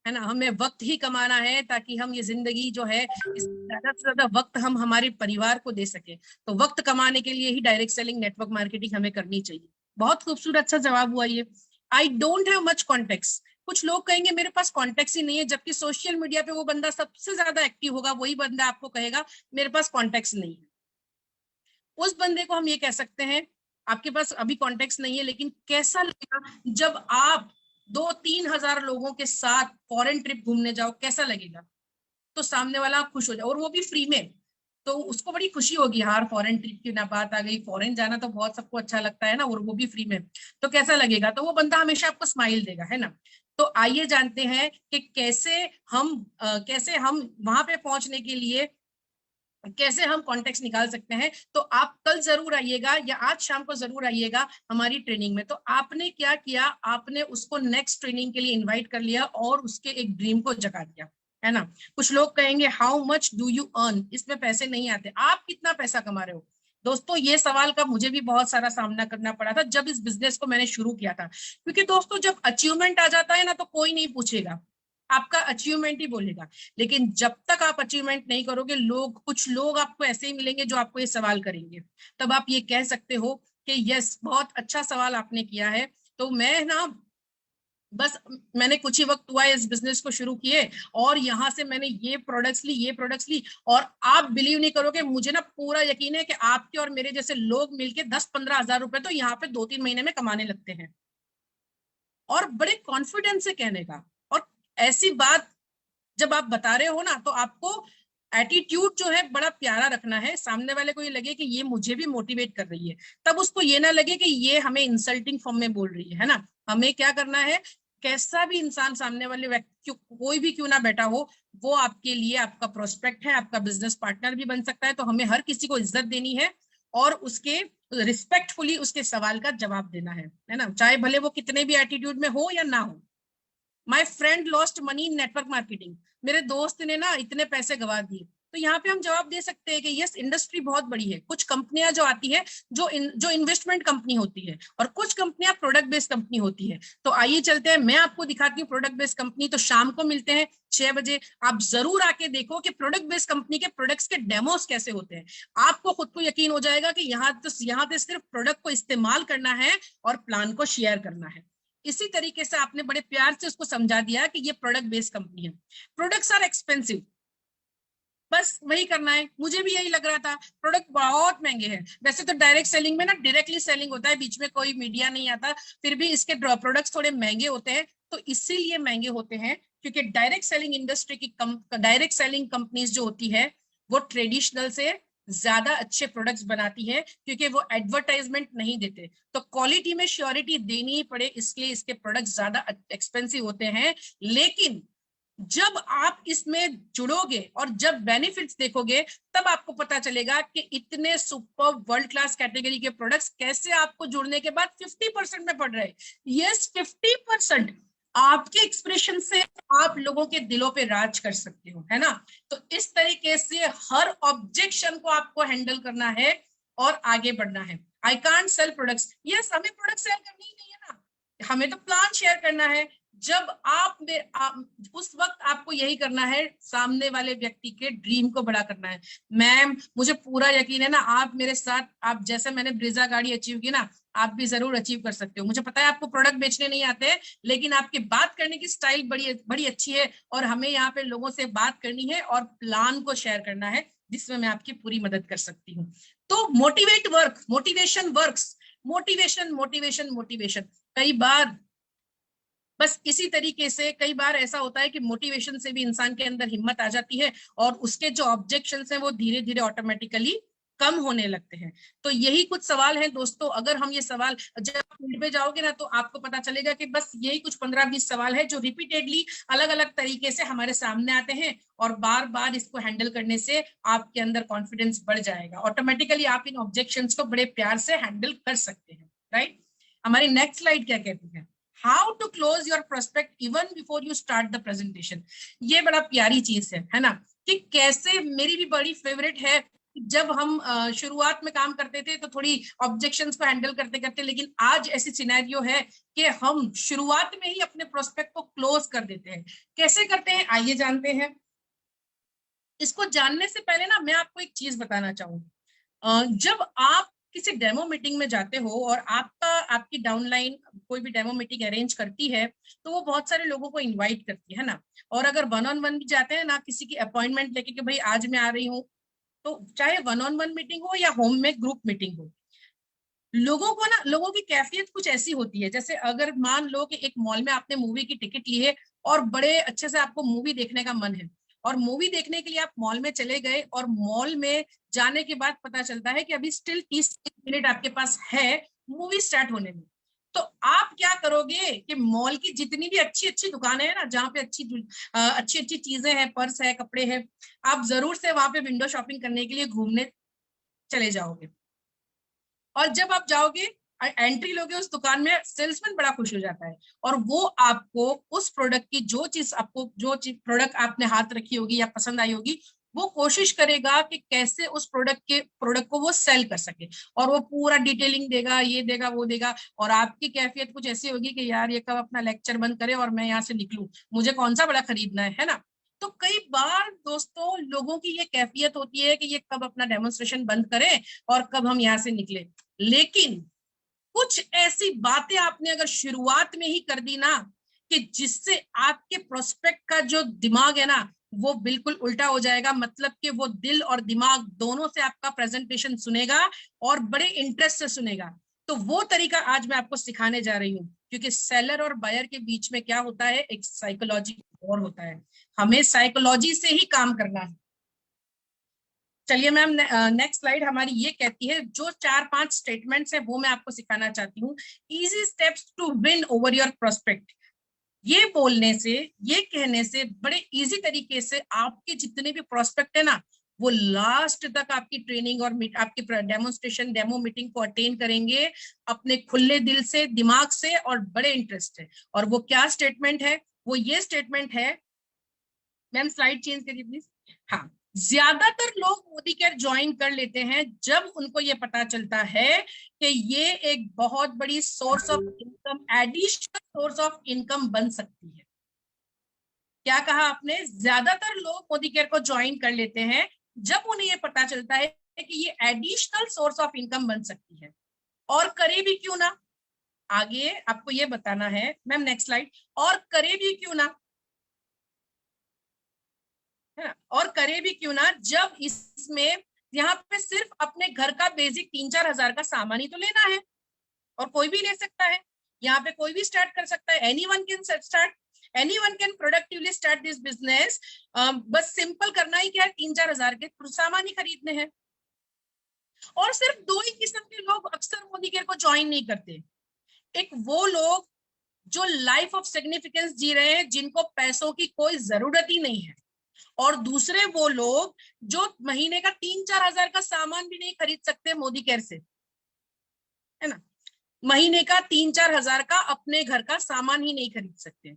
ना, हमें वक्त ही कमाना है ताकि हम ये जिंदगी जो है इस ज्यादा से ज्यादा वक्त हम हमारे परिवार को दे सके। तो वक्त कमाने के लिए ही डायरेक्ट सेलिंग, नेटवर्क मार्केटिंग हमें करनी चाहिए। बहुत खूबसूरत सा जवाब हुआ ये। I don't have much contact. कुछ लोग कहेंगे मेरे पास कॉन्टेक्ट ही नहीं है, जबकि सोशल मीडिया पे वो बंदा सबसे ज्यादा एक्टिव होगा, वही बंदा आपको कहेगा मेरे पास कॉन्टेक्ट नहीं है। उस बंदे को हम ये कह सकते हैं आपके पास अभी कॉन्टेक्ट नहीं है, लेकिन कैसा लगेगा जब आप 2-3 हजार लोगों के साथ फॉरेन ट्रिप घूमने जाओ, कैसा लगेगा? तो सामने वाला खुश हो जाए, और वो भी फ्री में, तो उसको बड़ी खुशी होगी। यार फॉरेन ट्रिप की ना बात आ गई, फॉरेन जाना तो बहुत सबको अच्छा लगता है ना, और वो भी फ्री में, तो कैसा लगेगा? तो वो बंदा हमेशा आपको स्माइल देगा, है ना। तो आइए जानते हैं कि कैसे हम वहां पे पहुंचने के लिए कैसे हम कॉन्टेक्ट निकाल सकते हैं। तो आप कल जरूर आइएगा या आज शाम को जरूर आइएगा हमारी ट्रेनिंग में। तो आपने क्या किया, आपने उसको नेक्स्ट ट्रेनिंग के लिए इनवाइट कर लिया और उसके एक ड्रीम को जगा दिया, है ना। कुछ लोग कहेंगे how much do you earn, इसमें पैसे नहीं आते, आप कितना पैसा कमा रहे हो? दोस्तों ये सवाल का मुझे भी बहुत सारा सामना करना पड़ा था जब इस बिजनेस को मैंने शुरू किया था, क्योंकि दोस्तों जब अचीवमेंट आ जाता है ना, तो कोई नहीं पूछेगा, आपका अचीवमेंट ही बोलेगा। लेकिन जब तक आप अचीवमेंट नहीं करोगे, कुछ लोग आपको ऐसे ही मिलेंगे जो आपको ये सवाल करेंगे, तब आप ये कह सकते हो कि यस बहुत अच्छा सवाल आपने किया है। तो मैं ना बस मैंने कुछ ही वक्त हुआ है इस बिजनेस को शुरू किए, और यहाँ से मैंने ये प्रोडक्ट्स ली, और आप बिलीव नहीं करोगे, मुझे ना पूरा यकीन है कि आपके और मेरे जैसे लोग मिलके 10-15 हजार रुपए तो यहाँ पे 2-3 महीने में कमाने लगते हैं, और बड़े कॉन्फिडेंस से कहने का। और ऐसी बात जब आप बता रहे हो ना, तो आपको एटीट्यूड जो है बड़ा प्यारा रखना है, सामने वाले को ये लगे कि ये मुझे भी मोटिवेट कर रही है, तब उसको ये ना लगे कि ये हमें इंसल्टिंग फॉर्म में बोल रही है ना। हमें क्या करना है, कैसा भी इंसान सामने वाले व्यक्ति कोई भी क्यों ना बैठा हो, वो आपके लिए आपका प्रोस्पेक्ट है, आपका बिजनेस पार्टनर भी बन सकता है। तो हमें हर किसी को इज्जत देनी है और उसके रिस्पेक्टफुली उसके सवाल का जवाब देना है ना, चाहे भले वो कितने भी एटीट्यूड में हो या ना हो। My friend lost money in network marketing, मेरे दोस्त ने ना इतने पैसे गवा दिए। तो यहाँ पे हम जवाब दे सकते हैं कि यस इंडस्ट्री बहुत बड़ी है, कुछ कंपनियां जो आती है जो इन्वेस्टमेंट कंपनी होती है, और कुछ कंपनियां प्रोडक्ट बेस्ड कंपनी होती है। तो आइए चलते हैं, मैं आपको दिखाती हूँ प्रोडक्ट बेस्ड कंपनी। तो शाम को मिलते हैं 6 बजे, आप जरूर आके देखो कि प्रोडक्ट बेस्ड कंपनी के प्रोडक्ट्स के डेमोस कैसे होते हैं। आपको खुद को यकीन हो जाएगा कि यहाँ पे सिर्फ प्रोडक्ट को इस्तेमाल करना है और प्लान को शेयर करना है। इसी तरीके से आपने बड़े प्यार से उसको समझा दिया कि ये प्रोडक्ट बेस्ड कंपनी है। प्रोडक्ट्स आर एक्सपेंसिव, बस वही करना है। मुझे भी यही लग रहा था, प्रोडक्ट बहुत महंगे हैं। वैसे तो डायरेक्ट सेलिंग में ना डायरेक्टली सेलिंग होता है, बीच में कोई मीडिया नहीं आता, फिर भी इसके प्रोडक्ट्स थोड़े महंगे होते हैं। तो इसीलिए महंगे होते हैं क्योंकि डायरेक्ट सेलिंग इंडस्ट्री की डायरेक्ट सेलिंग कंपनीज जो होती है वो ट्रेडिशनल से ज्यादा अच्छे प्रोडक्ट्स बनाती है, क्योंकि वो एडवर्टाइजमेंट नहीं देते, तो क्वालिटी में श्योरिटी देनी ही पड़े, इसलिए इसके प्रोडक्ट्स ज्यादा एक्सपेंसिव होते हैं। लेकिन जब आप इसमें जुड़ोगे और जब बेनिफिट्स देखोगे, तब आपको पता चलेगा कि इतने सुपर वर्ल्ड क्लास कैटेगरी के प्रोडक्ट्स कैसे आपको जुड़ने के बाद 50% में पड़ रहे हैं। यस 50%। आपके एक्सप्रेशन से आप लोगों के दिलों पे राज कर सकते हो, है ना। तो इस तरीके से हर ऑब्जेक्शन को आपको हैंडल करना है और आगे बढ़ना है। I can't sell products, yes हमें प्रोडक्ट सेल करनी ही नहीं है ना, हमें तो प्लान शेयर करना है। जब उस वक्त आपको यही करना है, सामने वाले व्यक्ति के ड्रीम को बड़ा करना है। मैम मुझे पूरा यकीन है ना, आप मेरे साथ, आप जैसे मैंने ब्रीजा गाड़ी अचीव की ना, आप भी जरूर अचीव कर सकते हो। मुझे पता है आपको प्रोडक्ट बेचने नहीं आते हैं, लेकिन आपकी बात करने की स्टाइल बड़ी बड़ी अच्छी है, और हमें यहाँ पे लोगों से बात करनी है और प्लान को शेयर करना है, जिसमें मैं आपकी पूरी मदद कर सकती हूँ। तो motivation works, motivation motivation motivation. कई बार बस इसी तरीके से कई बार ऐसा होता है कि मोटिवेशन से भी इंसान के अंदर हिम्मत आ जाती है, और उसके जो ऑब्जेक्शंस हैं वो धीरे धीरे ऑटोमेटिकली कम होने लगते हैं। तो यही कुछ सवाल है दोस्तों। अगर हम ये सवाल, जब आप फील्ड पे जाओगे ना, तो आपको पता चलेगा कि बस यही कुछ 15-20 सवाल है जो रिपीटेडली अलग अलग तरीके से हमारे सामने आते हैं, और बार बार इसको हैंडल करने से आपके अंदर कॉन्फिडेंस बढ़ जाएगा। ऑटोमेटिकली आप इन ऑब्जेक्शंस को बड़े प्यार से हैंडल कर सकते हैं, राइट। हमारी नेक्स्ट स्लाइड क्या कहती है, how to close your prospect even before you start the presentation. ये बड़ा प्यारी चीज है ना, कि कैसे, मेरी भी बड़ी फेवरेट है। जब हम शुरुआत में काम करते थे तो थोड़ी ऑब्जेक्शंस को हैंडल करते करते, लेकिन आज ऐसी सिनेरियो है कि हम शुरुआत में ही अपने प्रोस्पेक्ट को क्लोज कर देते हैं। कैसे करते हैं, आइए जानते हैं। इसको जानने से पहले ना मैं आपको एक चीज बताना चाहूंगी। जब आप किसी डेमो मीटिंग में जाते हो और आपकी डाउनलाइन कोई भी डेमो मीटिंग अरेंज करती है, तो वो बहुत सारे लोगों को इनवाइट करती है ना। और अगर वन ऑन वन भी जाते हैं ना, किसी की अपॉइंटमेंट लेके कि भाई आज मैं आ रही हूँ, तो चाहे वन ऑन वन मीटिंग हो या होम में ग्रुप मीटिंग हो, लोगों की कैफियत कुछ ऐसी होती है। जैसे अगर मान लो कि एक मॉल में आपने मूवी की टिकट ली है और बड़े अच्छे से आपको मूवी देखने का मन है, और मूवी देखने के लिए आप मॉल में चले गए, और मॉल में जाने के बाद पता चलता है कि अभी स्टिल 30 मिनट आपके पास है मूवी स्टार्ट होने में। तो आप क्या करोगे कि मॉल की जितनी भी अच्छी अच्छी दुकानें हैं ना, जहाँ पे अच्छी अच्छी चीजें हैं, पर्स है, कपड़े हैं, आप जरूर से वहां पे विंडो शॉपिंग करने के लिए घूमने चले जाओगे। और जब आप जाओगे, एंट्री लोगे उस दुकान में, सेल्समैन बड़ा खुश हो जाता है, और वो आपको उस प्रोडक्ट की जो चीज प्रोडक्ट आपने हाथ रखी होगी या पसंद आई होगी, वो कोशिश करेगा कि कैसे उस प्रोडक्ट को वो सेल कर सके, और वो पूरा डिटेलिंग देगा, ये देगा, वो देगा। और आपकी कैफियत कुछ ऐसी होगी कि यार ये कब अपना लेक्चर बंद करे और मैं यहाँ से निकलूं, मुझे कौन सा बड़ा खरीदना है ना। तो कई बार दोस्तों लोगों की ये कैफियत होती है कि ये कब अपना डेमोन्स्ट्रेशन बंद करें और कब हम यहाँ से निकले। लेकिन कुछ ऐसी बातें आपने अगर शुरुआत में ही कर दी ना, कि जिससे आपके प्रोस्पेक्ट का जो दिमाग है ना, वो बिल्कुल उल्टा हो जाएगा। मतलब कि वो दिल और दिमाग दोनों से आपका प्रेजेंटेशन सुनेगा, और बड़े इंटरेस्ट से सुनेगा। तो वो तरीका आज मैं आपको सिखाने जा रही हूँ, क्योंकि सेलर और बायर के बीच में क्या होता है, एक साइकोलॉजी और होता है। हमें साइकोलॉजी से ही काम करना है। चलिए मैम, नेक्स्ट स्लाइड हमारी ये कहती है, जो 4-5 स्टेटमेंट्स है वो मैं आपको सिखाना चाहती हूँ। Easy steps to win over your prospect. ये बोलने से, ये कहने से बड़े इजी तरीके से आपके जितने भी प्रोस्पेक्ट है ना, वो लास्ट तक आपकी ट्रेनिंग और आपकी डेमोन्स्ट्रेशन, डेमो मीटिंग को अटेन करेंगे अपने खुले दिल से, दिमाग से, और बड़े इंटरेस्ट है। और वो क्या स्टेटमेंट है, वो ये स्टेटमेंट है, मैम स्लाइड चेंज करिए प्लीज। हाँ, ज्यादातर लोग मोदी केयर ज्वाइन कर लेते हैं जब उनको ये पता चलता है कि ये एक बहुत बड़ी source of income, additional source of income बन सकती है। क्या कहा आपने, ज्यादातर लोग मोदी केयर को ज्वाइन कर लेते हैं जब उन्हें ये पता चलता है कि ये एडिशनल सोर्स ऑफ इनकम बन सकती है। और करे भी क्यों ना, आगे आपको ये बताना है। Ma'am next slide. और करे भी क्यों ना, है ना, और करे भी क्यों ना, जब इसमें यहाँ पे सिर्फ अपने घर का बेसिक 3-4 हजार का सामान ही तो लेना है, और कोई भी ले सकता है। यहाँ पे कोई भी स्टार्ट कर सकता है, anyone can start, anyone can productively start this business. बस सिंपल करना ही क्या है, 3-4 हजार के सामान ही खरीदने हैं। और सिर्फ 2 ही किस्म के लोग अक्सर मोदी केयर को ज्वाइन नहीं करते। एक वो लोग जो लाइफ ऑफ सिग्निफिकेंस जी रहे हैं, जिनको पैसों की कोई जरूरत ही नहीं है, और दूसरे वो लोग जो महीने का 3-4 हजार का सामान भी नहीं खरीद सकते मोदी केयर से, है ना। महीने का 3-4 हजार का अपने घर का सामान ही नहीं खरीद सकते।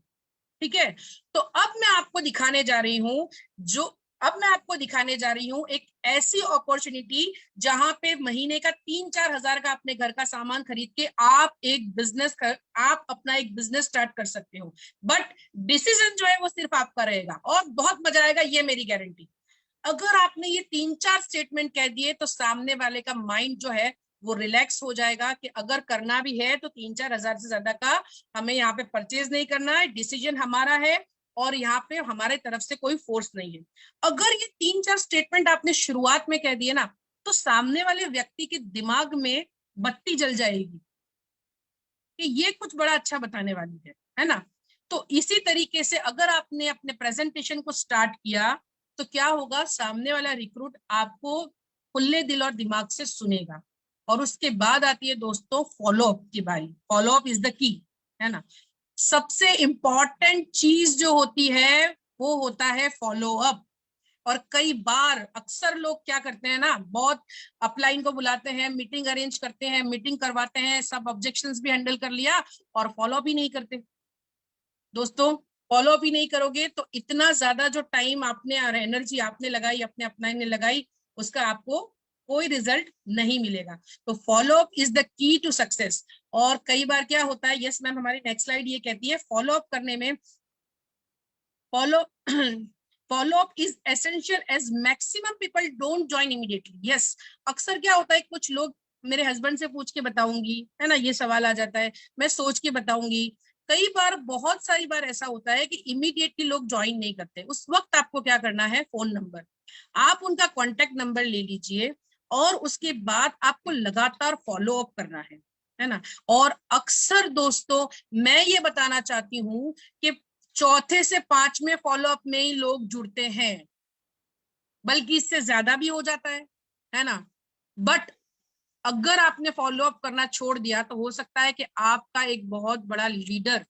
ठीक है, तो अब मैं आपको दिखाने जा रही हूँ एक ऐसी अपॉर्चुनिटी जहां पे महीने का 3-4 हजार का अपने घर का सामान खरीद के आप अपना एक बिजनेस स्टार्ट कर सकते हो। बट डिसीजन जो है वो सिर्फ आपका रहेगा, और बहुत मजा आएगा, ये मेरी गारंटी। अगर आपने ये 3-4 स्टेटमेंट कह दिए तो सामने वाले का माइंड जो है वो रिलैक्स हो जाएगा कि अगर करना भी है तो 3-4 हजार से ज्यादा का हमें यहाँ पे परचेज नहीं करना है, डिसीजन हमारा है, और यहाँ पे हमारे तरफ से कोई फोर्स नहीं है। अगर ये 3-4 स्टेटमेंट आपने शुरुआत में कह दिए ना, तो सामने वाले व्यक्ति के दिमाग में बत्ती जल जाएगी कि ये कुछ बड़ा अच्छा बताने वाली है ना। तो इसी तरीके से अगर आपने अपने प्रेजेंटेशन को स्टार्ट किया, तो क्या होगा, सामने वाला रिक्रूट आपको खुले दिल और दिमाग से सुनेगा। और उसके बाद आती है दोस्तों फॉलो अप की बारी। फॉलो अप इज द की, है ना। सबसे इंपॉर्टेंट चीज जो होती है वो होता है फॉलो अप। और कई बार अक्सर लोग क्या करते हैं ना, बहुत अपलाइन को बुलाते हैं, मीटिंग अरेंज करते हैं, मीटिंग करवाते हैं, सब ऑब्जेक्शंस भी हैंडल कर लिया और फॉलो अप ही नहीं करते। दोस्तों फॉलो अप ही नहीं करोगे तो इतना ज्यादा जो टाइम आपने और एनर्जी आपने लगाई, अपने अपनाने लगाई, उसका आपको कोई रिजल्ट नहीं मिलेगा। तो follow up is the key to success. और कई बार क्या होता है, यस मैम हमारी नेक्स्ट स्लाइड ये कहती है फॉलो अप करने में, follow follow up is essential as maximum people don't join immediately. Yes, अक्सर क्या होता है, कुछ लोग मेरे हस्बैंड से पूछ के बताऊंगी, है ना, ये सवाल आ जाता है, मैं सोच के बताऊंगी। कई बार, बहुत सारी बार ऐसा होता है कि इमीडिएटली लोग ज्वाइन नहीं करते। उस वक्त आपको क्या करना है, फोन नंबर, आप उनका कॉन्टेक्ट नंबर ले लीजिए और उसके बाद आपको लगातार फॉलो अप करना है ना। और अक्सर दोस्तों मैं ये बताना चाहती हूँ कि चौथे से पांचवें फॉलो अप में ही लोग जुड़ते हैं, बल्कि इससे ज्यादा भी हो जाता है ना। बट अगर आपने फॉलो अप करना छोड़ दिया तो हो सकता है कि आपका एक बहुत बड़ा लीडर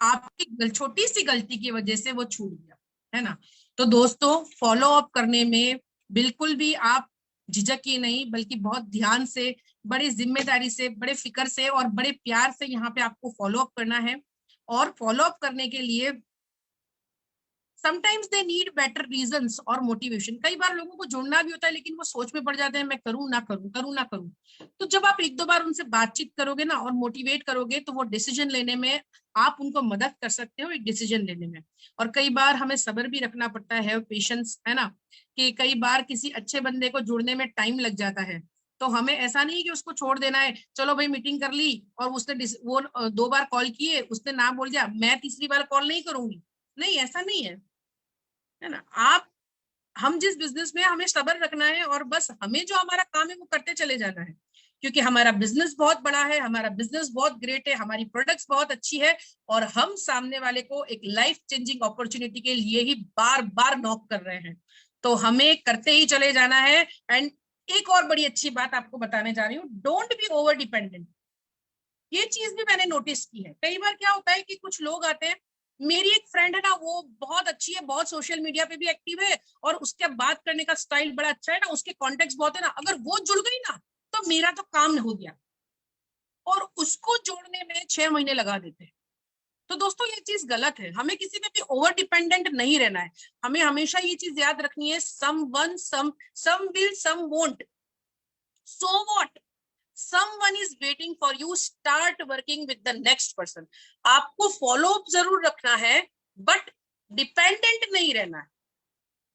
आपकी छोटी सी गलती की वजह से वो छूट गया, है ना। तो दोस्तों फॉलो अप करने में बिल्कुल भी आप झिझकिए नहीं, बल्कि बहुत ध्यान से, बड़ी जिम्मेदारी से, बड़े फिक्र से और बड़े प्यार से यहाँ पे आपको फॉलो अप करना है। और फॉलो अप करने के लिए sometimes they need better reasons और मोटिवेशन। कई बार लोगों को जुड़ना भी होता है लेकिन वो सोच में पड़ जाते हैं, मैं करूं ना करूं, करूं ना करूं। तो जब आप एक दो बार उनसे बातचीत करोगे ना और मोटिवेट करोगे तो वो डिसीजन लेने में आप उनको मदद कर सकते हो, एक डिसीजन लेने में। और कई बार हमें सब्र भी रखना पड़ता है, पेशेंस, है ना, कि कई बार किसी अच्छे बंदे को जुड़ने में टाइम लग जाता है। तो हमें ऐसा नहीं कि उसको छोड़ देना है, चलो भाई मीटिंग कर ली और उसने वो 2 बार कॉल किए, उसने ना बोल दिया, मैं तीसरी बार कॉल नहीं करूंगी। नहीं, ऐसा नहीं है ना। आप, हम जिस बिजनेस में, हमें सब्र रखना है और बस हमें जो हमारा काम है वो करते चले जाना है। क्योंकि हमारा बिजनेस बहुत बड़ा है, हमारा बिजनेस बहुत ग्रेट है, हमारी प्रोडक्ट्स बहुत अच्छी है और हम सामने वाले को एक लाइफ चेंजिंग अपॉर्चुनिटी के लिए ही बार बार नॉक कर रहे हैं। तो हमें करते ही चले जाना है। एंड एक और बड़ी अच्छी बात आपको बताने जा रही हूँ, डोंट बी ओवर डिपेंडेंट। ये चीज भी मैंने नोटिस की है। कई बार क्या होता है कि कुछ लोग आते हैं, मेरी एक फ्रेंड है ना, वो बहुत अच्छी है, बहुत सोशल मीडिया पे भी एक्टिव है और उसके बात करने का स्टाइल बड़ा अच्छा है ना, उसके कॉन्टेक्ट बहुत है ना, अगर वो जुड़ गई ना तो मेरा तो काम हो गया। और उसको जोड़ने में 6 महीने लगा देते हैं। तो दोस्तों ये चीज गलत है, हमें किसी पे भी ओवर डिपेंडेंट नहीं रहना है। हमें हमेशा ये चीज याद रखनी है, some one some will some won't, so what, someone is waiting for you, start working with the next person। आपको फॉलो अप जरूर रखना है बट डिपेंडेंट नहीं रहना है।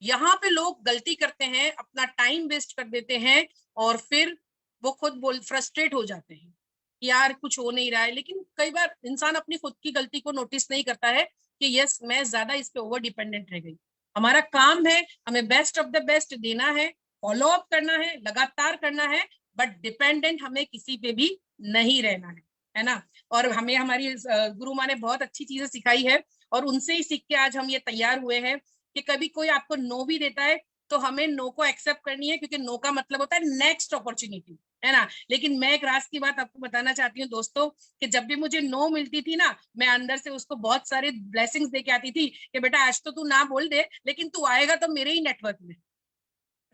यहाँ पे लोग गलती करते हैं, अपना टाइम वेस्ट कर देते हैं और फिर वो खुद फ्रस्ट्रेट हो जाते हैं, यार कुछ हो नहीं रहा है। लेकिन कई बार इंसान अपनी खुद की गलती को नोटिस नहीं करता है कि यस मैं ज्यादा इस पे ओवर डिपेंडेंट रह गई। हमारा काम है, हमें बेस्ट ऑफ द बेस्ट देना है, फॉलो अप करना है, लगातार करना है, बट डिपेंडेंट हमें किसी पे भी नहीं रहना है ना। और हमें हमारी गुरु माँ ने बहुत अच्छी चीजें सिखाई है और उनसे ही सीख के आज हम ये तैयार हुए हैं कि कभी कोई आपको नो भी देता है तो हमें नो को एक्सेप्ट करनी है, क्योंकि नो का मतलब होता है नेक्स्ट अपॉर्चुनिटी, है ना। लेकिन मैं एक राज की बात आपको बताना चाहती हूँ दोस्तों, कि जब भी मुझे नो मिलती थी ना, मैं अंदर से उसको बहुत सारे ब्लेसिंग्स दे के आती थी कि बेटा आज तो तू ना बोल दे लेकिन तू आएगा तो मेरे ही नेटवर्क में,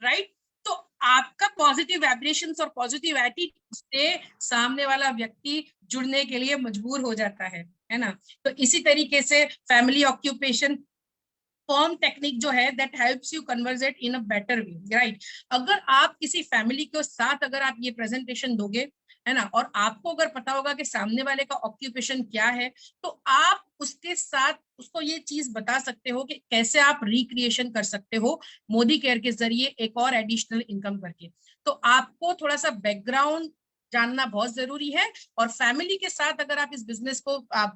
राइट। तो आपका पॉजिटिव वाइब्रेशंस और पॉजिटिव एटीट्यूड से सामने वाला व्यक्ति जुड़ने के लिए मजबूर हो जाता है ना। तो इसी तरीके से फैमिली ऑक्यूपेशन फॉर्म टेक्निक जो है that helps you conversate in a better way, right. अगर आप किसी फैमिली के साथ अगर आप ये प्रेजेंटेशन दोगे, है ना, और आपको अगर पता होगा कि सामने वाले का ऑक्यूपेशन क्या है, तो आप उसके साथ उसको ये चीज बता सकते हो कि कैसे आप रिक्रिएशन कर सकते हो मोदी केयर के जरिए एक और एडिशनल इनकम करके। तो आपको थोड़ा सा बैकग्राउंड जानना बहुत जरूरी है। और फैमिली के साथ अगर आप इस बिजनेस को आप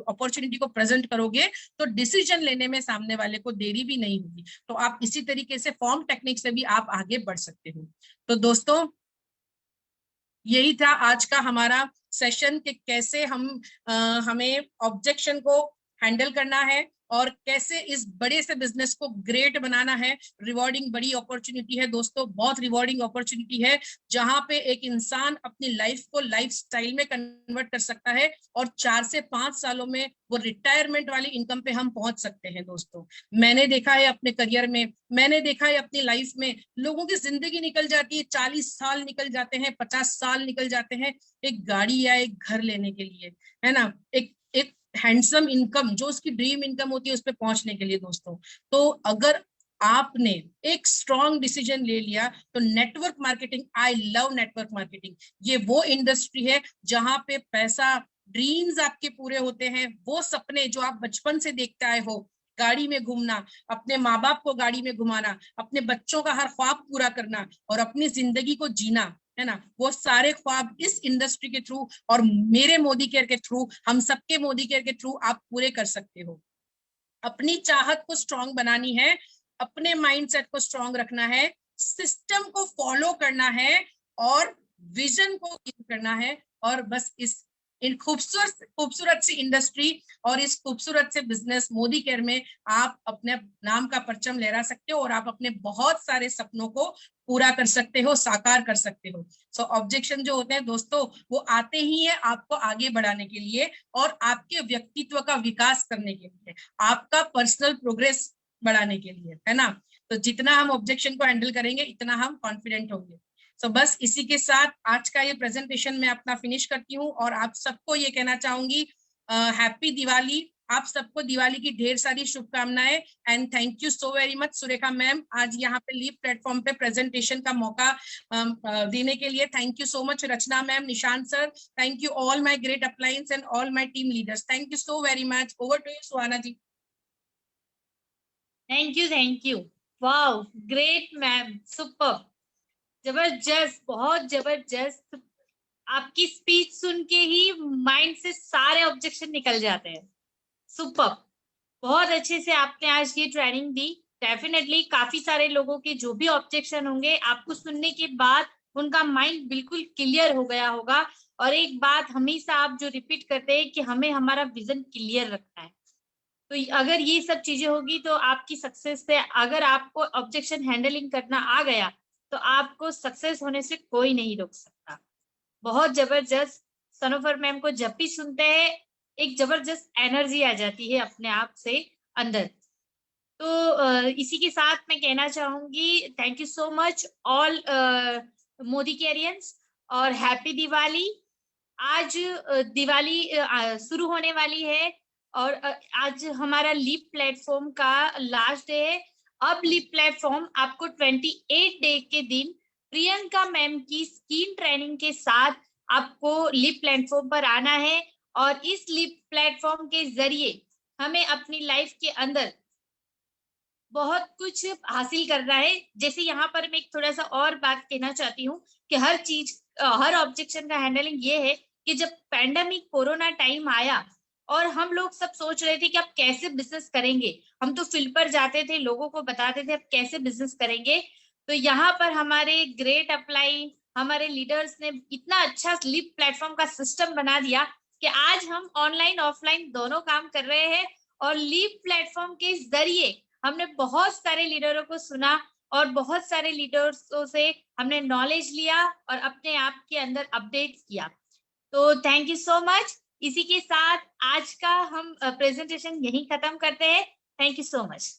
अपॉर्चुनिटी को प्रेजेंट करोगे तो डिसीजन लेने में सामने वाले को देरी भी नहीं होगी। तो आप इसी तरीके से फॉर्म टेक्निक से भी आप आगे बढ़ सकते हो। तो दोस्तों यही था आज का हमारा सेशन कि कैसे हमें ऑब्जेक्शन को हैंडल करना है और कैसे इस बड़े से बिजनेस को ग्रेट बनाना है। रिवॉर्डिंग बड़ी अपॉर्चुनिटी है दोस्तों, बहुत रिवॉर्डिंग अपॉर्चुनिटी है, जहां पे एक इंसान अपनी लाइफ को लाइफस्टाइल में कन्वर्ट कर सकता है और 4 से 5 सालों में वो रिटायरमेंट वाली इनकम पे हम पहुंच सकते हैं दोस्तों। मैंने देखा है अपने करियर में, मैंने देखा है अपनी लाइफ में, लोगों की जिंदगी निकल जाती है, 40 साल निकल जाते हैं, 50 साल निकल जाते हैं एक गाड़ी या एक घर लेने के लिए, है ना, एक हैंडसम इनकम जो उसकी ड्रीम इनकम होती है उस पर पहुंचने के लिए दोस्तों। तो अगर आपने एक स्ट्रॉन्ग डिसीजन ले लिया तो network marketing, I love network marketing, ये वो इंडस्ट्री है जहां पे पैसा, ड्रीम्स आपके पूरे होते हैं, वो सपने जो आप बचपन से देखते आए हो, गाड़ी में घूमना, अपने माँ बाप को गाड़ी में घुमाना, अपने बच्चों का हर ख्वाब पूरा करना और अपनी जिंदगी को जीना, है ना, वो सारे ख्वाब इस इंडस्ट्री के थ्रू और मेरे मोदी केयर के थ्रू, हम सबके मोदी केयर के थ्रू आप पूरे कर सकते हो। अपनी चाहत को स्ट्रांग बनानी है, अपने माइंडसेट को स्ट्रांग रखना है, सिस्टम को फॉलो करना है और विजन को करना है, और बस इस इन खूबसूरत सी इंडस्ट्री और इस खूबसूरत से बिजनेस मोदी केयर में आप अपने नाम का परचम लहरा सकते हो और आप अपने बहुत सारे सपनों को पूरा कर सकते हो, साकार कर सकते हो। सो ऑब्जेक्शन जो होते हैं दोस्तों वो आते ही है आपको आगे बढ़ाने के लिए और आपके व्यक्तित्व का विकास करने के लिए, आपका पर्सनल प्रोग्रेस बढ़ाने के लिए, है ना। तो जितना हम ऑब्जेक्शन को हैंडल करेंगे इतना हम कॉन्फिडेंट होंगे। सो बस इसी के साथ आज का ये प्रेजेंटेशन मैं अपना फिनिश करती हूँ और आप सबको ये कहना चाहूंगी हैप्पी दिवाली, आप सबको दिवाली की ढेर सारी शुभकामनाएं and thank you so very much Surekha ma'am, आज यहाँ पे लीव प्लेटफॉर्म पे प्रेजेंटेशन का मौका देने के लिए। Thank you so much Rachna ma'am, Nishant sir, thank you all my great uplines and all my team leaders, thank you so very much. Over to you Suhana ji. Thank you, wow great ma'am, super, जबरदस्त, बहुत जबरदस्त। आपकी स्पीच सुन के ही माइंड से सारे ऑब्जेक्शन निकल जाते हैं। सुपर, बहुत अच्छे से आपने आज ये ट्रेनिंग दी। डेफिनेटली काफी सारे लोगों के जो भी ऑब्जेक्शन होंगे आपको सुनने के बाद उनका माइंड बिल्कुल क्लियर हो गया होगा। और एक बात हमेशा आप जो रिपीट करते हैं कि हमें हमारा विजन क्लियर रखना है, तो अगर ये सब चीजें होगी तो आपकी सक्सेस से, अगर आपको ऑब्जेक्शन हैंडलिंग करना आ गया तो आपको सक्सेस होने से कोई नहीं रोक सकता। बहुत जबरदस्त। सनोफर मैम को जब भी सुनते हैं एक जबरदस्त एनर्जी आ जाती है अपने आप से अंदर। तो इसी के साथ मैं कहना चाहूंगी thank you so much all Modicarians और हैप्पी दिवाली। आज दिवाली शुरू होने वाली है और आज हमारा लीप प्लेटफॉर्म का लास्ट डे है। अब लीप प्लेटफॉर्म आपको 28 डे के दिन प्रियंका मैम की स्किन ट्रेनिंग के साथ आपको लीप प्लेटफॉर्म पर आना है और इस लीप प्लेटफॉर्म के जरिए हमें अपनी लाइफ के अंदर बहुत कुछ हासिल करना है। जैसे यहाँ पर मैं एक थोड़ा सा और बात कहना चाहती हूँ कि हर ऑब्जेक्शन का हैंडलिंग ये है कि जब पैंडेमिक कोरोना टाइम आया और हम लोग सब सोच रहे थे कि अब कैसे बिजनेस करेंगे, हम तो फील्ड पर जाते थे, लोगों को बताते थे अब कैसे बिजनेस करेंगे, तो यहाँ पर हमारे ग्रेट अप्लाई, हमारे लीडर्स ने इतना अच्छा स्लीप प्लेटफॉर्म का सिस्टम बना दिया कि आज हम ऑनलाइन ऑफलाइन दोनों काम कर रहे हैं। और लीप प्लेटफॉर्म के जरिए हमने बहुत सारे लीडरों को सुना और बहुत सारे लीडर्सों से हमने नॉलेज लिया और अपने आप के अंदर अपडेट किया। तो थैंक यू सो मच। इसी के साथ आज का हम प्रेजेंटेशन यहीं खत्म करते हैं। Thank you so much.